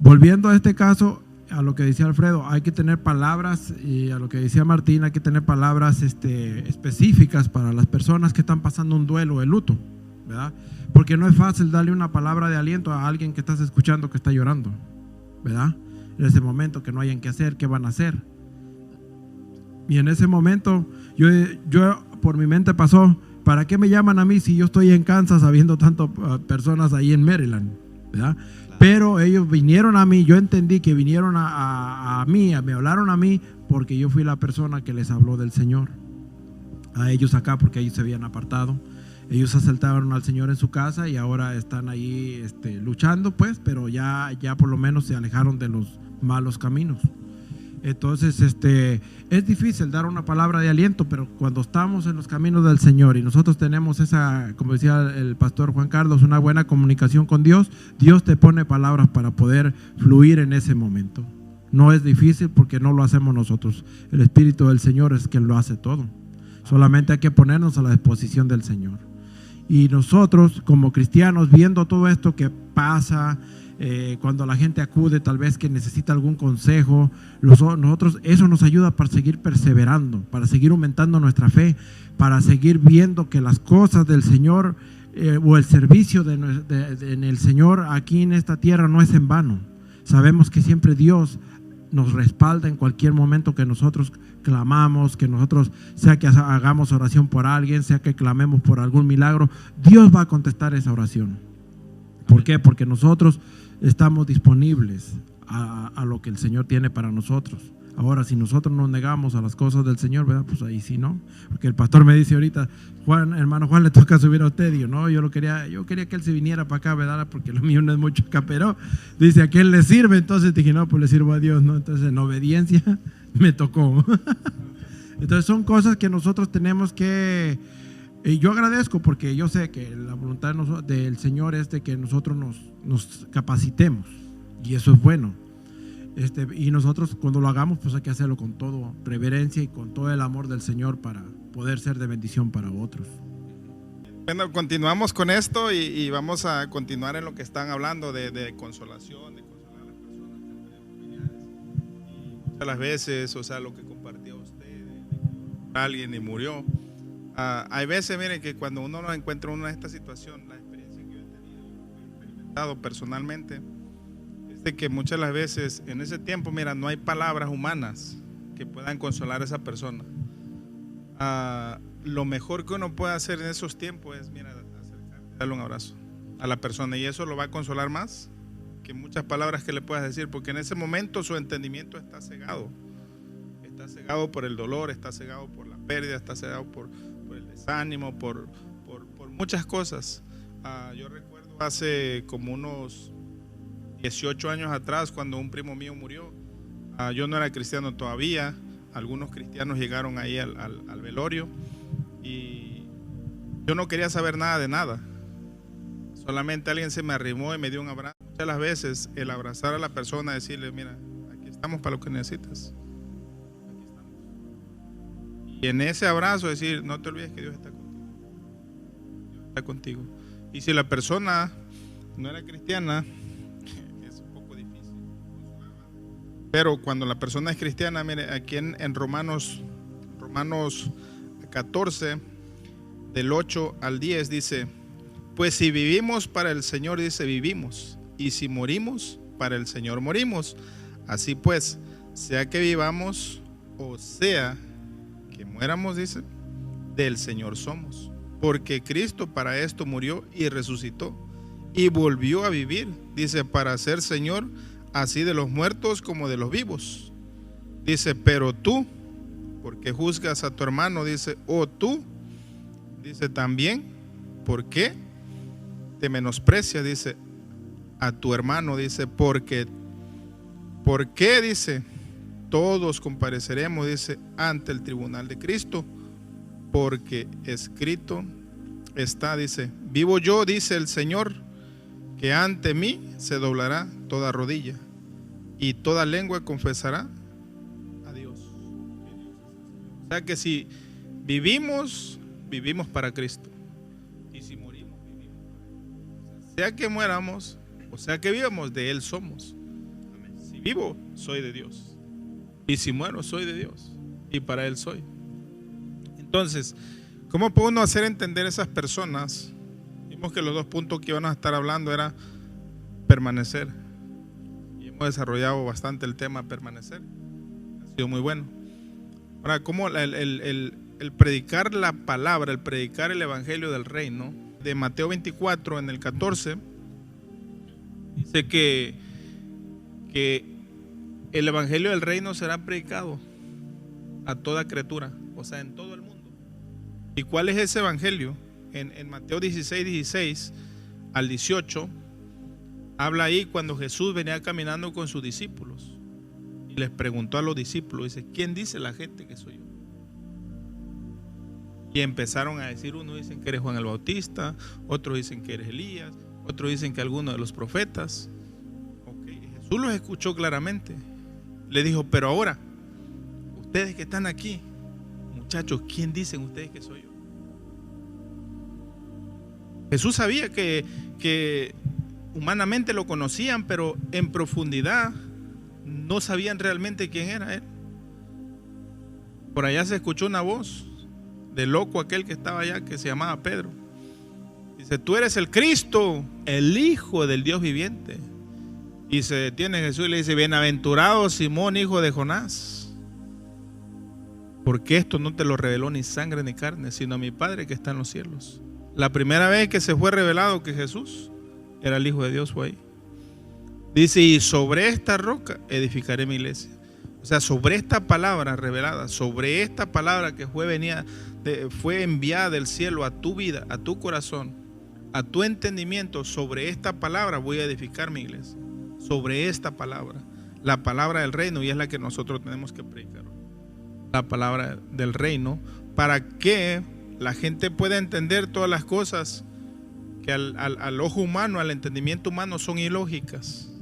volviendo a este caso, a lo que decía Alfredo, hay que tener palabras, y a lo que decía Martín, hay que tener palabras específicas para las personas que están pasando un duelo o el luto, ¿verdad? Porque no es fácil darle una palabra de aliento a alguien que estás escuchando que está llorando, ¿verdad? En ese momento que no hayan qué hacer, qué van a hacer. Y en ese momento yo por mi mente pasó, ¿para qué me llaman a mí si yo estoy en Kansas habiendo tantas personas ahí en Maryland, ¿verdad? Pero ellos vinieron a mí, yo entendí que vinieron a mí, me hablaron a mí porque yo fui la persona que les habló del Señor. A ellos acá porque ellos se habían apartado. Ellos asaltaron al Señor en su casa y ahora están ahí luchando, pues, pero ya por lo menos se alejaron de los malos caminos. Entonces, es difícil dar una palabra de aliento, pero cuando estamos en los caminos del Señor y nosotros tenemos esa, como decía el pastor Juan Carlos, una buena comunicación con Dios, Dios te pone palabras para poder fluir en ese momento. No es difícil porque no lo hacemos nosotros. El Espíritu del Señor es quien lo hace todo. Solamente hay que ponernos a la disposición del Señor. Y nosotros como cristianos, viendo todo esto que pasa, cuando la gente acude tal vez que necesita algún consejo, nosotros, eso nos ayuda para seguir perseverando, para seguir aumentando nuestra fe, para seguir viendo que las cosas del Señor o el servicio en el Señor aquí en esta tierra no es en vano. Sabemos que siempre Dios nos respalda en cualquier momento que nosotros clamamos, que nosotros, sea que hagamos oración por alguien, sea que clamemos por algún milagro, Dios va a contestar esa oración. ¿Por qué? Porque nosotros estamos disponibles a lo que el Señor tiene para nosotros. Ahora, si nosotros nos negamos a las cosas del Señor, ¿verdad? Pues ahí sí, ¿no? Porque el pastor me dice ahorita, Juan, hermano Juan, le toca subir a usted. Y yo, no, yo quería que él se viniera para acá, ¿verdad? Porque lo mío no es mucho acá, pero dice, ¿a quién le sirve? Entonces dije, no, pues le sirvo a Dios, ¿no? Entonces en obediencia me tocó. Entonces son cosas que nosotros tenemos que... Y yo agradezco porque yo sé que la voluntad del Señor es de que nosotros nos capacitemos. Y eso es bueno. Y nosotros cuando lo hagamos pues hay que hacerlo con todo reverencia y con todo el amor del Señor para poder ser de bendición para otros. Bueno, continuamos con esto y vamos a continuar en lo que están hablando de consolación, de consolar a las personas que tienen familiares. Y muchas de las veces, o sea, lo que compartía usted, alguien y murió. Hay veces, miren, que cuando uno nos encuentra en esta situación, la experiencia que yo he tenido, he experimentado personalmente, de que muchas de las veces en ese tiempo, mira, no hay palabras humanas que puedan consolar a esa persona. Lo mejor que uno puede hacer en esos tiempos es, mira, acercarse, darle un abrazo a la persona, y eso lo va a consolar más que muchas palabras que le puedas decir, porque en ese momento su entendimiento está cegado por el dolor, está cegado por la pérdida, está cegado por el desánimo, por muchas cosas. Yo recuerdo hace como unos 18 años atrás, cuando un primo mío murió, yo no era cristiano todavía, algunos cristianos llegaron ahí al velorio y yo no quería saber nada de nada, solamente alguien se me arrimó y me dio un abrazo. Muchas de las veces el abrazar a la persona, decirle, mira, aquí estamos para lo que necesitas, aquí estamos. Y en ese abrazo decir, no te olvides que Dios está contigo, Dios está contigo. Y si la persona no era cristiana, pero cuando la persona es cristiana, mire, aquí en Romanos 14, del 8 al 10 dice, pues si vivimos para el Señor, dice, vivimos, y si morimos, para el Señor morimos. Así pues, sea que vivamos o sea que muéramos, dice, del Señor somos. porque Cristo para esto murió y resucitó y volvió a vivir, dice, para ser Señor así de los muertos como de los vivos. Dice, pero tú, ¿por qué juzgas a tu hermano? Dice, o tú, dice también, ¿por qué te menosprecia? Dice, a tu hermano, dice, ¿por qué? Dice, todos compareceremos, dice, ante el tribunal de Cristo, porque escrito está, dice, vivo yo, dice el Señor, que ante mí se doblará toda rodilla y toda lengua confesará a Dios. O sea que si vivimos, vivimos para Cristo, y si morimos, vivimos para Él. O sea que muéramos, o sea que vivamos, de Él somos. Si vivo, soy de Dios, y si muero, soy de Dios, y para Él soy. Entonces, ¿cómo puede uno hacer entender a esas personas? Vimos que los dos puntos que iban a estar hablando era permanecer, y hemos desarrollado bastante el tema permanecer, ha sido muy bueno. Ahora, ¿cómo el predicar la palabra, el predicar el evangelio del reino? De Mateo 24 en el 14 dice que el evangelio del reino será predicado a toda criatura, o sea, en todo el mundo. ¿Y cuál es ese evangelio? En Mateo 16 al 18 habla ahí cuando Jesús venía caminando con sus discípulos y les preguntó a los discípulos, dice, ¿quién dice la gente que soy yo? Y empezaron a decir, unos dicen que eres Juan el Bautista, otros dicen que eres Elías, otros dicen que alguno de los profetas. Jesús los escuchó claramente. Le dijo, pero ahora, ustedes que están aquí, muchachos, ¿quién dicen ustedes que soy yo? Jesús sabía que humanamente lo conocían, pero en profundidad no sabían realmente quién era Él. Por allá se escuchó una voz del loco aquel que estaba allá, que se llamaba Pedro. Dice, tú eres el Cristo, el Hijo del Dios viviente. Y se detiene Jesús y le dice, bienaventurado Simón, hijo de Jonás, porque esto no te lo reveló ni sangre ni carne, sino mi Padre que está en los cielos. La primera vez que se fue revelado que Jesús era el Hijo de Dios fue ahí. Dice, y sobre esta roca edificaré mi iglesia. O sea, sobre esta palabra revelada, sobre esta palabra que fue enviada del cielo a tu vida, a tu corazón, a tu entendimiento, sobre esta palabra voy a edificar mi iglesia. Sobre esta palabra, la palabra del reino, y es la que nosotros tenemos que predicar. La palabra del reino, para que la gente pueda entender todas las cosas que al ojo humano, al entendimiento humano son ilógicas,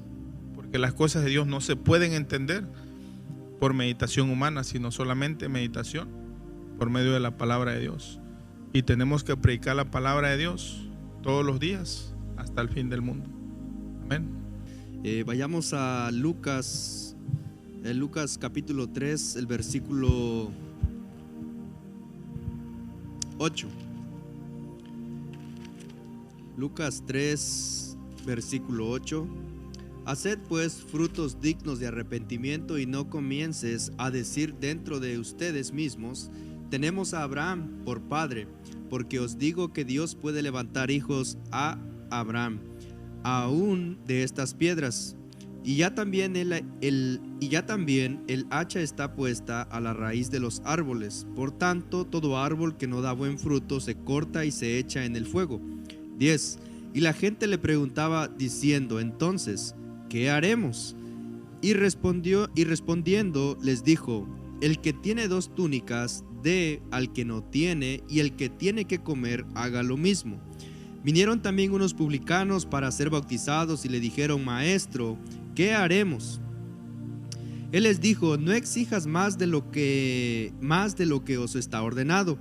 porque las cosas de Dios no se pueden entender por meditación humana, sino solamente meditación por medio de la palabra de Dios. Y tenemos que predicar la palabra de Dios todos los días hasta el fin del mundo. Amén. Vayamos a Lucas, capítulo 3, el versículo 8. Lucas 3, versículo 8. Haced pues frutos dignos de arrepentimiento y no comiences a decir dentro de ustedes mismos, tenemos a Abraham por padre, porque os digo que Dios puede levantar hijos a Abraham aún de estas piedras. Y ya también el hacha está puesta a la raíz de los árboles. Por tanto, todo árbol que no da buen fruto se corta y se echa en el fuego. 10. Y la gente le preguntaba diciendo, entonces, ¿qué haremos? Y respondiendo les dijo, el que tiene 2 túnicas, dé al que no tiene, y el que tiene que comer, haga lo mismo. Vinieron también unos publicanos para ser bautizados y le dijeron, Maestro, ¿qué haremos? Él les dijo, no exijas más de lo que os está ordenado.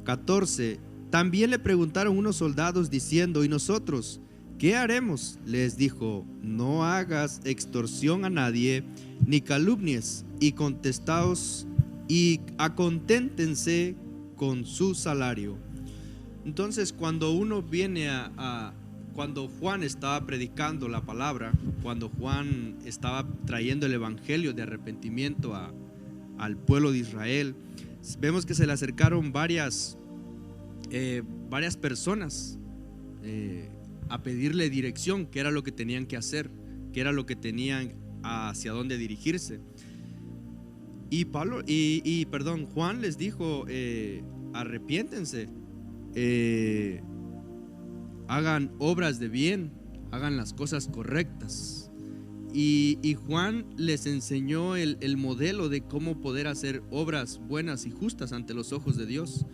14. También le preguntaron unos soldados diciendo, ¿y nosotros qué haremos? Les dijo, no hagas extorsión a nadie, ni calumnies, y aconténtense con su salario. Entonces, cuando uno viene cuando Juan estaba predicando la palabra, cuando Juan estaba trayendo el evangelio de arrepentimiento al pueblo de Israel, vemos que se le acercaron varias varias personas a pedirle dirección, qué era lo que tenían que hacer, qué era lo que tenían, hacia dónde dirigirse. Y Juan les dijo, arrepiéntense, hagan obras de bien, hagan las cosas correctas. Y Juan les enseñó el modelo de cómo poder hacer obras buenas y justas ante los ojos de Dios.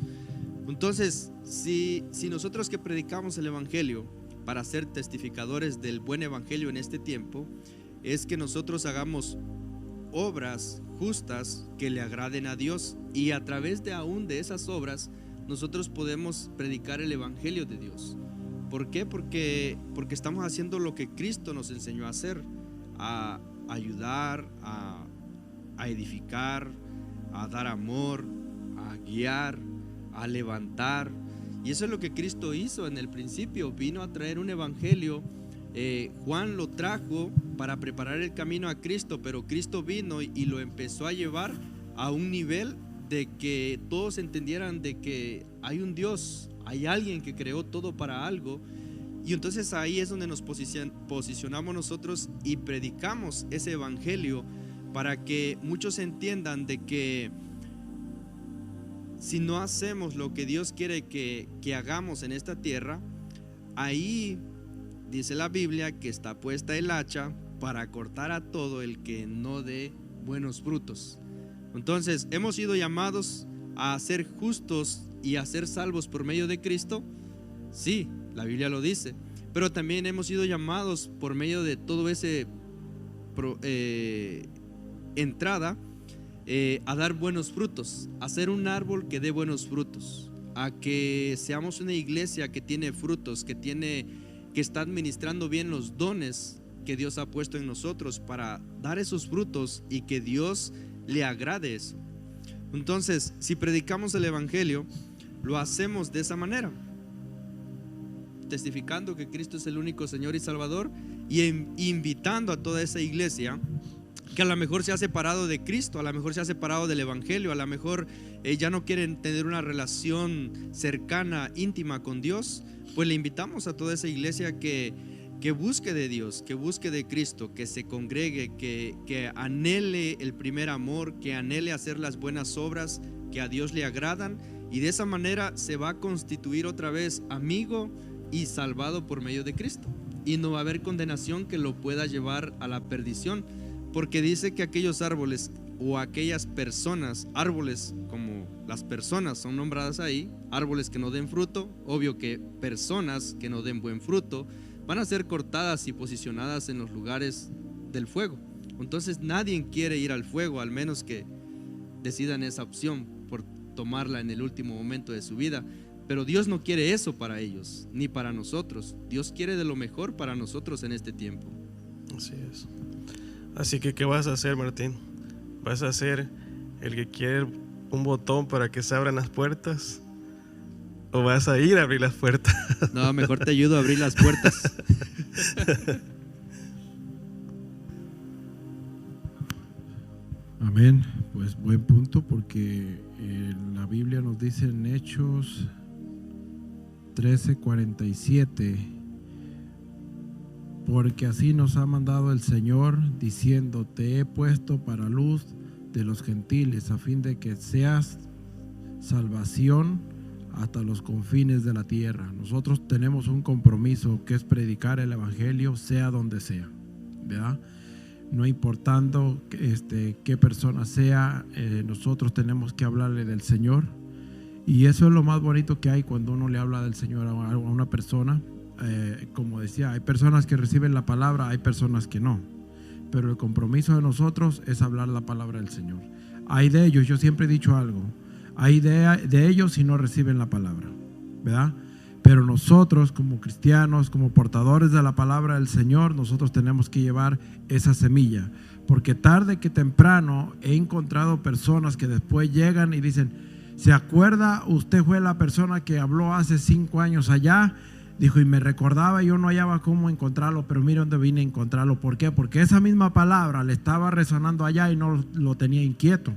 Entonces, si nosotros que predicamos el Evangelio para ser testificadores del buen Evangelio en este tiempo, es que nosotros hagamos obras justas que le agraden a Dios, y a través de aún de esas obras nosotros podemos predicar el Evangelio de Dios. ¿Por qué? Porque estamos haciendo lo que Cristo nos enseñó a hacer, a ayudar, a edificar, a dar amor, a guiar, a levantar. Y eso es lo que Cristo hizo en el principio, vino a traer un evangelio. Juan lo trajo para preparar el camino a Cristo, pero Cristo vino y lo empezó a llevar a un nivel de que todos entendieran de que hay un Dios, hay alguien que creó todo para algo. Y entonces ahí es donde nos posicionamos nosotros y predicamos ese evangelio, para que muchos entiendan de que si no hacemos lo que Dios quiere que hagamos en esta tierra, ahí dice la Biblia que está puesta el hacha para cortar a todo el que no dé buenos frutos. Entonces, ¿hemos sido llamados a ser justos y a ser salvos por medio de Cristo? Sí, la Biblia lo dice. Pero también hemos sido llamados por medio de todo ese entrada a dar buenos frutos, a ser un árbol que dé buenos frutos, a que seamos una iglesia que tiene frutos, que está administrando bien los dones que Dios ha puesto en nosotros para dar esos frutos y que Dios le agrade eso. Entonces, si predicamos el evangelio, lo hacemos de esa manera, testificando que Cristo es el único Señor y Salvador, y invitando a toda esa iglesia que a lo mejor se ha separado de Cristo, a lo mejor se ha separado del evangelio, a lo mejor ya no quieren tener una relación cercana, íntima con Dios. Pues le invitamos a toda esa iglesia que busque de Dios, que busque de Cristo, que se congregue, que anhele el primer amor, que anhele hacer las buenas obras que a Dios le agradan, y de esa manera se va a constituir otra vez amigo y salvado por medio de Cristo, y no va a haber condenación que lo pueda llevar a la perdición, porque dice que aquellos árboles o aquellas personas, árboles como las personas son nombradas ahí, árboles que no den fruto, obvio que personas que no den buen fruto van a ser cortadas y posicionadas en los lugares del fuego. Entonces nadie quiere ir al fuego, al menos que decidan esa opción por tomarla en el último momento de su vida. Pero Dios no quiere eso para ellos, ni para nosotros. Dios quiere de lo mejor para nosotros en este tiempo. Así es. Así que, ¿qué vas a hacer, Martín? ¿Vas a ser el que quiere un botón para que se abran las puertas? ¿O vas a ir a abrir las puertas? No, mejor te ayudo a abrir las puertas. Amén. Pues buen punto, porque la Biblia nos dice en Hechos 13:47: porque así nos ha mandado el Señor, diciendo: te he puesto para luz de los gentiles, a fin de que seas salvación hasta los confines de la tierra. Nosotros tenemos un compromiso, que es predicar el evangelio sea donde sea, ¿verdad? No importando qué persona sea, nosotros tenemos que hablarle del Señor, y eso es lo más bonito que hay cuando uno le habla del Señor a una persona. Como decía, hay personas que reciben la palabra, hay personas que no, pero el compromiso de nosotros es hablar la palabra del Señor. Hay de ellos, yo siempre he dicho algo, hay de ellos si no reciben la palabra, ¿verdad? Pero nosotros como cristianos, como portadores de la palabra del Señor, nosotros tenemos que llevar esa semilla, porque tarde que temprano he encontrado personas que después llegan y dicen: ¿se acuerda? Usted fue la persona que habló hace 5 años allá, dijo, y me recordaba, yo no hallaba cómo encontrarlo, pero mire dónde vine a encontrarlo. ¿Por qué? Porque esa misma palabra le estaba resonando allá y no lo tenía inquieto,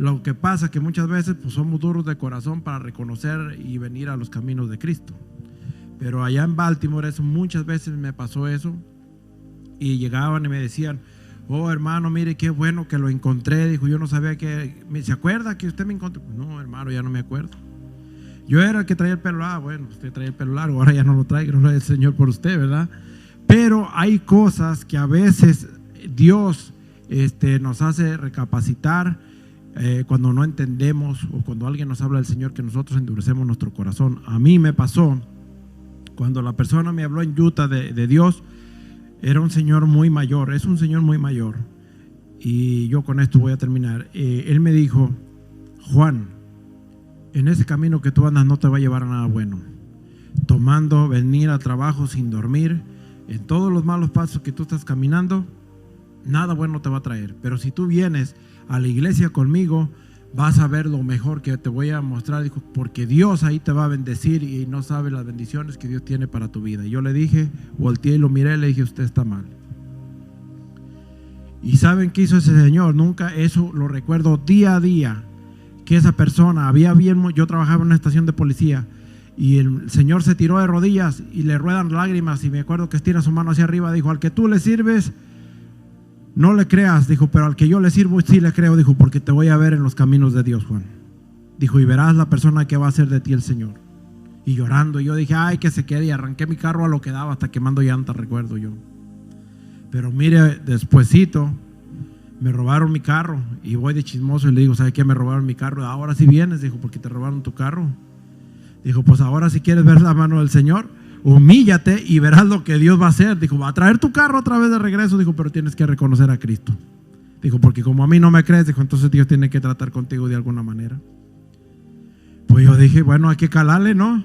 Lo que pasa es que muchas veces pues, somos duros de corazón para reconocer y venir a los caminos de Cristo. Pero allá en Baltimore eso, muchas veces me pasó eso, y llegaban y me decían: oh, hermano, mire qué bueno que lo encontré. Dijo, yo no sabía que... ¿Se acuerda que usted me encontró? No, hermano, ya no me acuerdo. Yo era el que traía el pelo largo. Bueno, usted traía el pelo largo, ahora ya no lo trae, gloria al Señor por usted, ¿verdad? Pero hay cosas que a veces Dios nos hace recapacitar cuando no entendemos, o cuando alguien nos habla del Señor, que nosotros endurecemos nuestro corazón. A mí me pasó cuando la persona me habló en Utah de Dios. Era un señor muy mayor, es un señor muy mayor, y yo con esto voy a terminar. Él me dijo: Juan, en ese camino que tú andas no te va a llevar a nada bueno. Venir al trabajo sin dormir, en todos los malos pasos que tú estás caminando, nada bueno te va a traer. Pero si tú vienes a la iglesia conmigo, vas a ver lo mejor que te voy a mostrar. Dijo, porque Dios ahí te va a bendecir, y no sabes las bendiciones que Dios tiene para tu vida. Y yo le dije, volteé y lo miré, le dije: usted está mal. Y ¿saben qué hizo ese señor? Nunca, eso lo recuerdo día a día, que esa persona, yo trabajaba en una estación de policía, y el señor se tiró de rodillas y le ruedan lágrimas, y me acuerdo que estira su mano hacia arriba. Dijo: al que tú le sirves no le creas, dijo, pero al que yo le sirvo sí le creo, dijo, porque te voy a ver en los caminos de Dios, Juan. Dijo, y verás la persona que va a hacer de ti el Señor. Y llorando, yo dije, ay, que se quede, y arranqué mi carro a lo que daba, hasta quemando llantas, recuerdo yo. Pero mire, despuesito me robaron mi carro, y voy de chismoso y le digo, ¿sabes qué? Me robaron mi carro. Ahora sí vienes, dijo, porque te robaron tu carro. Dijo, pues ahora si quieres ver la mano del Señor, humíllate y verás lo que Dios va a hacer. Dijo, va a traer tu carro otra vez de regreso. Dijo, pero tienes que reconocer a Cristo. Dijo, porque como a mí no me crees, dijo, entonces Dios tiene que tratar contigo de alguna manera. Pues yo dije, bueno, hay que calarle, ¿no?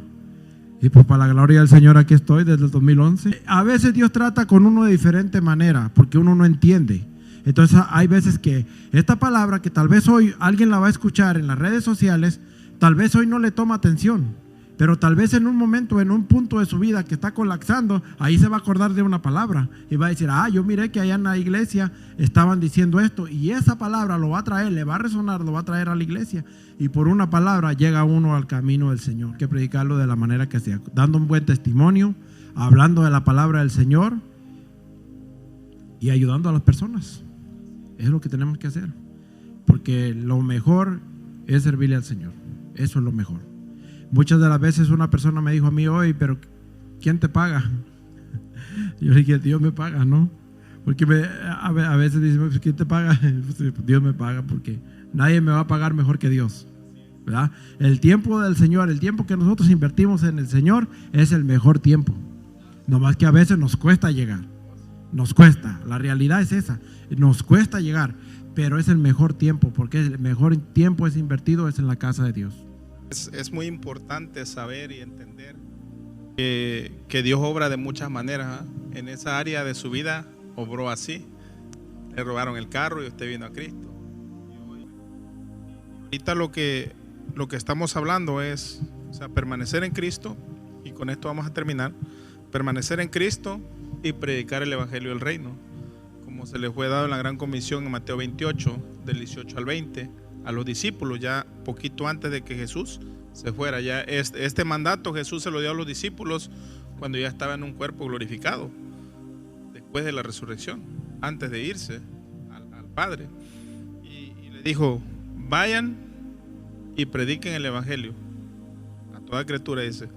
Y pues para la gloria del Señor aquí estoy desde el 2011. A veces Dios trata con uno de diferente manera, porque uno no entiende. Entonces hay veces que esta palabra, que tal vez hoy alguien la va a escuchar en las redes sociales, tal vez hoy no le toma atención, pero tal vez en un momento, en un punto de su vida que está colapsando, ahí se va a acordar de una palabra y va a decir, yo miré que allá en la iglesia estaban diciendo esto, y esa palabra lo va a traer, le va a resonar, lo va a traer a la iglesia, y por una palabra llega uno al camino del Señor. Hay que predicarlo de la manera que sea, dando un buen testimonio, hablando de la palabra del Señor y ayudando a las personas. Es lo que tenemos que hacer, porque lo mejor es servirle al Señor. Eso es lo mejor. Muchas de las veces una persona me dijo a mí hoy, pero ¿quién te paga? Yo le dije, Dios me paga, ¿no? Porque a veces dicen, ¿quién te paga? Dios me paga, porque nadie me va a pagar mejor que Dios, ¿verdad? El tiempo del Señor, el tiempo que nosotros invertimos en el Señor es el mejor tiempo. Nomás que a veces nos cuesta llegar. Nos cuesta, la realidad es esa, nos cuesta llegar, pero es el mejor tiempo, porque el mejor tiempo es invertido es en la casa de Dios. Es muy importante saber y entender que Dios obra de muchas maneras, ¿eh? En esa área de su vida obró así. Le robaron el carro y usted vino a Cristo. Ahorita lo que estamos hablando es, permanecer en Cristo, y con esto vamos a terminar. Permanecer en Cristo y predicar el Evangelio del Reino, como se les fue dado en la Gran Comisión en Mateo 28, del 18 al 20, a los discípulos, ya poquito antes de que Jesús se fuera. Ya este mandato Jesús se lo dio a los discípulos cuando ya estaba en un cuerpo glorificado, después de la resurrección, antes de irse al Padre, y le dijo, vayan y prediquen el Evangelio a toda criatura. Dice,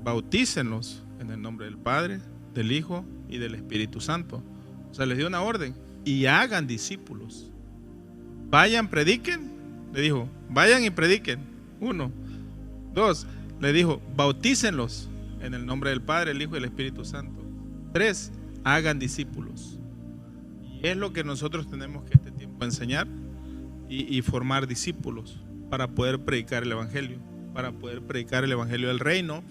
bautícenlos en el nombre del Padre, del Hijo y del Espíritu Santo. O sea, les dio una orden, y hagan discípulos. Vayan, prediquen. Le dijo, vayan y prediquen. 1, 2, le dijo, bautícenlos en el nombre del Padre, el Hijo y el Espíritu Santo. 3, hagan discípulos. Y es lo que nosotros tenemos que este tiempo enseñar y formar discípulos para poder predicar el Evangelio, para poder predicar el Evangelio del Reino.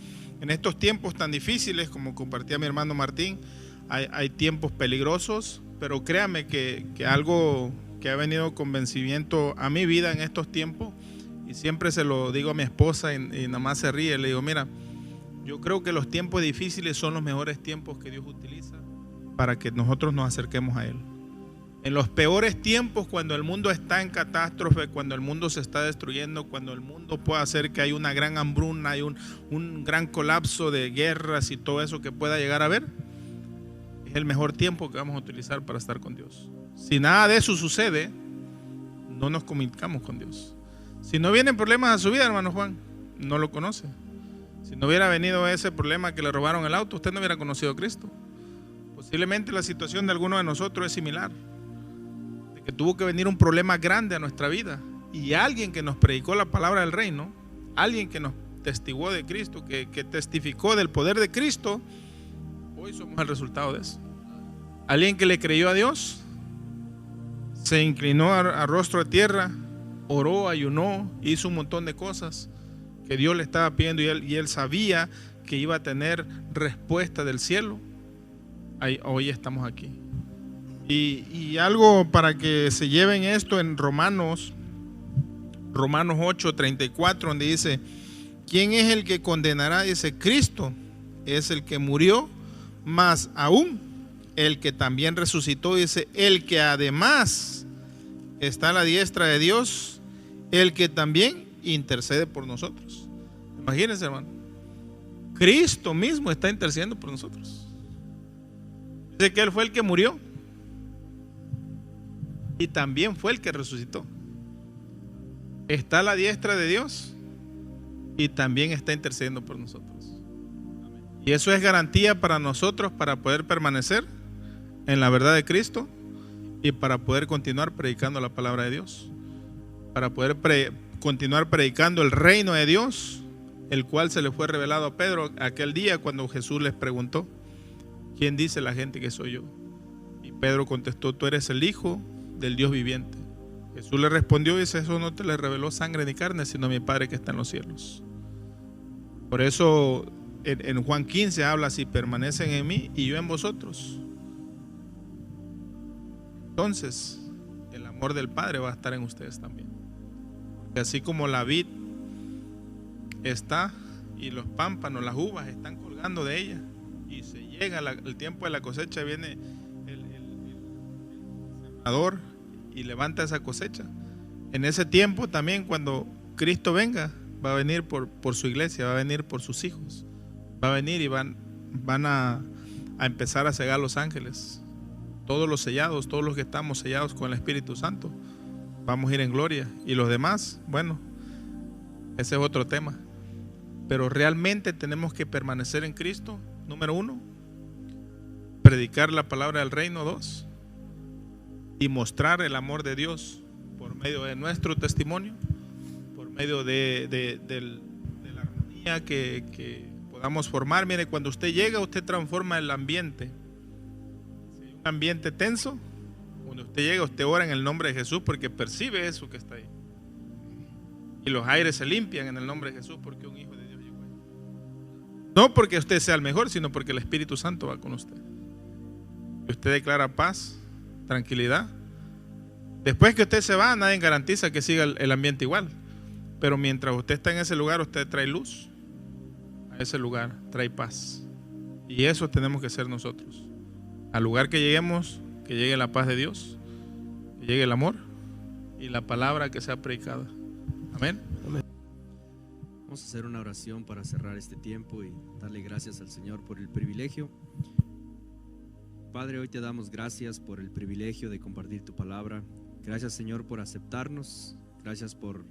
En estos tiempos tan difíciles, como compartía mi hermano Martín, hay tiempos peligrosos, pero créame que algo que ha venido con vencimiento a mi vida en estos tiempos, y siempre se lo digo a mi esposa y nada más se ríe, le digo, mira, yo creo que los tiempos difíciles son los mejores tiempos que Dios utiliza para que nosotros nos acerquemos a Él. En los peores tiempos, cuando el mundo está en catástrofe, cuando el mundo se está destruyendo, cuando el mundo puede hacer que hay una gran hambruna, hay un gran colapso de guerras y todo eso que pueda llegar a haber, es el mejor tiempo que vamos a utilizar para estar con Dios. Si nada de eso sucede, no nos comunicamos con Dios. Si no vienen problemas a su vida, hermano Juan, no lo conoce. Si no hubiera venido ese problema que le robaron el auto, usted no hubiera conocido a Cristo. Posiblemente la situación de alguno de nosotros es similar, de que tuvo que venir un problema grande a nuestra vida y alguien que nos predicó la palabra del reino, alguien que nos testiguó de Cristo, que testificó del poder de Cristo, hoy somos el resultado de eso. Alguien que le creyó a Dios, se inclinó a rostro de tierra, oró, ayunó, hizo un montón de cosas que Dios le estaba pidiendo y él sabía que iba a tener respuesta del cielo. Hoy estamos aquí. Y algo para que se lleven esto en Romanos 8:34, donde dice: ¿quién es el que condenará? Dice: Cristo es el que murió, más aún el que también resucitó. Dice: el que además está a la diestra de Dios, el que también intercede por nosotros. Imagínense, hermano, Cristo mismo está intercediendo por nosotros. Dice que Él fue el que murió y también fue el que resucitó. Está a la diestra de Dios y también está intercediendo por nosotros. Y eso es garantía para nosotros para poder permanecer en la verdad de Cristo y para poder continuar predicando la palabra de Dios, para poder continuar predicando el reino de Dios, el cual se le fue revelado a Pedro aquel día cuando Jesús les preguntó: ¿quién dice la gente que soy yo? Y Pedro contestó: tú eres el Hijo del Dios viviente. Jesús le respondió y dice: eso no te le reveló sangre ni carne, sino mi Padre que está en los cielos. Por eso en Juan 15 habla: si permanecen en mí y yo en vosotros, entonces el amor del Padre va a estar en ustedes también. Y así como la vid está y los pámpanos, las uvas están colgando de ella, y se llega el tiempo de la cosecha, viene el sembrador y levanta esa cosecha. En ese tiempo también, cuando Cristo venga, va a venir por su iglesia, va a venir por sus hijos, va a venir y van a empezar a cegar los ángeles. Todos los sellados, todos los que estamos sellados con el Espíritu Santo, vamos a ir en gloria. Y los demás, bueno, ese es otro tema. Pero realmente tenemos que permanecer en Cristo. Número 1, predicar la palabra del reino. 2, y mostrar el amor de Dios por medio de nuestro testimonio, por medio de la armonía que podamos formar. Mire, cuando usted llega, usted transforma el ambiente. Si hay un ambiente tenso, cuando usted llega, usted ora en el nombre de Jesús porque percibe eso que está ahí. Y los aires se limpian en el nombre de Jesús porque un hijo de Dios llegó ahí. No porque usted sea el mejor, sino porque el Espíritu Santo va con usted. Y usted declara paz, tranquilidad. Después que usted se va, nadie garantiza que siga el ambiente igual. Pero mientras usted está en ese lugar, usted trae luz a ese lugar, trae paz. Y eso tenemos que ser nosotros. Al lugar que lleguemos, que llegue la paz de Dios, que llegue el amor y la palabra que sea predicada. Amén. Vamos a hacer una oración para cerrar este tiempo y darle gracias al Señor por el privilegio. Padre, hoy te damos gracias por el privilegio de compartir tu palabra. Gracias, Señor, por aceptarnos. Gracias por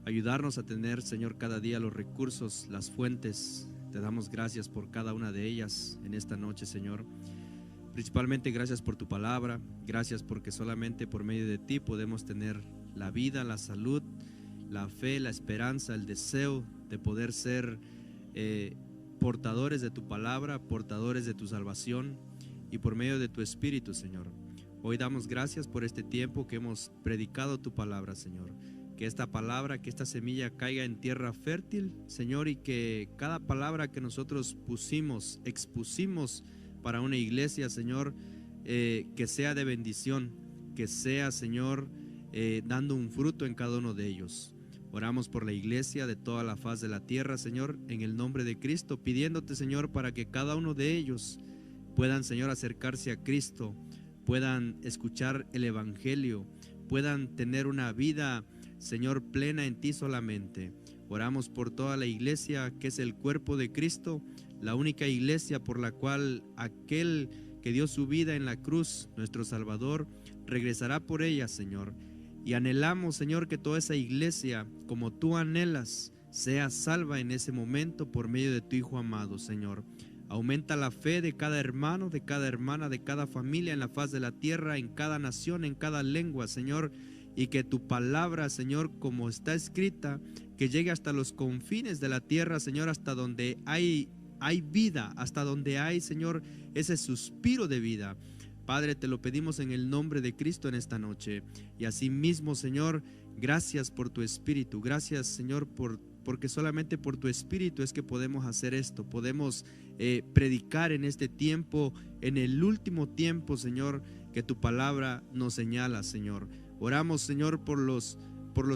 ayudarnos a tener, Señor, cada día los recursos, las fuentes. Te damos gracias por cada una de ellas en esta noche, Señor. Principalmente gracias por tu palabra. Gracias porque solamente por medio de ti podemos tener la vida, la salud, la fe, la esperanza, el deseo de poder ser portadores de tu palabra, portadores de tu salvación y por medio de tu Espíritu, Señor. Hoy damos gracias por este tiempo que hemos predicado tu palabra, Señor. Que esta palabra, que esta semilla caiga en tierra fértil, Señor, y que cada palabra que nosotros expusimos para una iglesia, Señor, que sea de bendición, que sea, Señor, dando un fruto en cada uno de ellos. Oramos por la iglesia de toda la faz de la tierra, Señor, en el nombre de Cristo, pidiéndote, Señor, para que cada uno de ellos puedan, Señor, acercarse a Cristo, puedan escuchar el Evangelio, puedan tener una vida, Señor, plena en ti solamente. Oramos por toda la iglesia que es el cuerpo de Cristo, la única iglesia por la cual aquel que dio su vida en la cruz, nuestro Salvador, regresará por ella, Señor. Y anhelamos, Señor, que toda esa iglesia, como tú anhelas, sea salva en ese momento por medio de tu Hijo amado, Señor. Aumenta la fe de cada hermano, de cada hermana, de cada familia en la faz de la tierra, en cada nación, en cada lengua, Señor. Y que tu palabra, Señor, como está escrita, que llegue hasta los confines de la tierra, Señor, hasta donde hay vida, hasta donde hay, Señor, ese suspiro de vida. Padre, te lo pedimos en el nombre de Cristo en esta noche. Y asimismo, Señor, gracias por tu Espíritu. Gracias, Señor, porque solamente por tu Espíritu es que podemos hacer esto. Podemos predicar en este tiempo, en el último tiempo, Señor, que tu palabra nos señala, Señor. Oramos, Señor, por los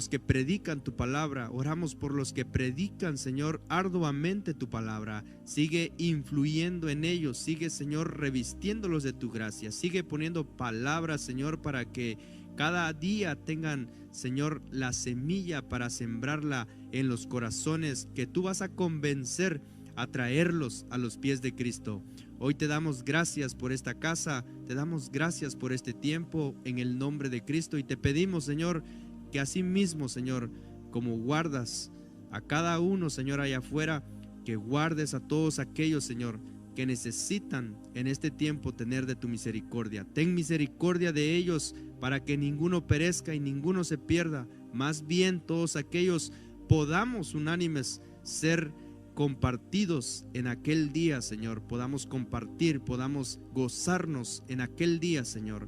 que predican tu palabra. Oramos por los que predican, Señor, arduamente tu palabra. Sigue influyendo en ellos. Sigue, Señor, revistiéndolos de tu gracia. Sigue poniendo palabras, Señor, para que cada día tengan, Señor, la semilla para sembrarla en los corazones que tú vas a convencer a traerlos a los pies de Cristo. Hoy te damos gracias por esta casa. Te damos gracias por este tiempo en el nombre de Cristo. Y te pedimos, Señor, que así mismo, Señor, como guardas a cada uno, Señor, allá afuera, que guardes a todos aquellos, Señor, que necesitan en este tiempo tener de tu misericordia. Ten misericordia de ellos para que ninguno perezca y ninguno se pierda. Más bien todos aquellos podamos unánimes ser compartidos en aquel día, Señor. Podamos compartir, podamos gozarnos en aquel día, Señor,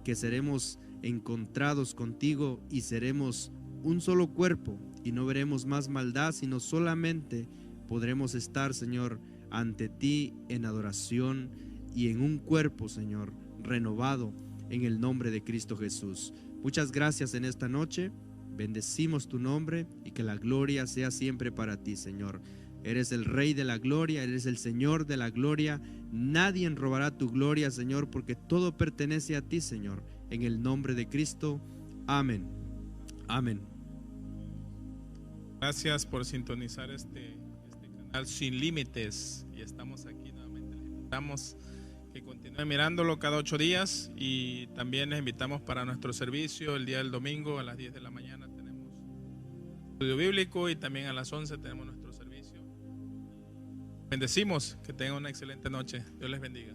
que seremos encontrados contigo y seremos un solo cuerpo y no veremos más maldad, sino solamente podremos estar, Señor, ante ti en adoración y en un cuerpo, Señor, renovado en el nombre de Cristo Jesús. Muchas gracias en esta noche. Bendecimos tu nombre y que la gloria sea siempre para ti, Señor. Eres el Rey de la gloria, eres el Señor de la gloria. Nadie robará tu gloria, Señor, porque todo pertenece a ti, Señor. En el nombre de Cristo. Amén. Amén. Gracias por sintonizar este canal Sin Límites. Y estamos aquí nuevamente. Les invitamos que continúen mirándolo cada 8 días. Y también les invitamos para nuestro servicio el día del domingo a las 10 de la mañana. Tenemos estudio bíblico y también a las 11 tenemos nuestro servicio. Bendecimos, que tengan una excelente noche. Dios les bendiga.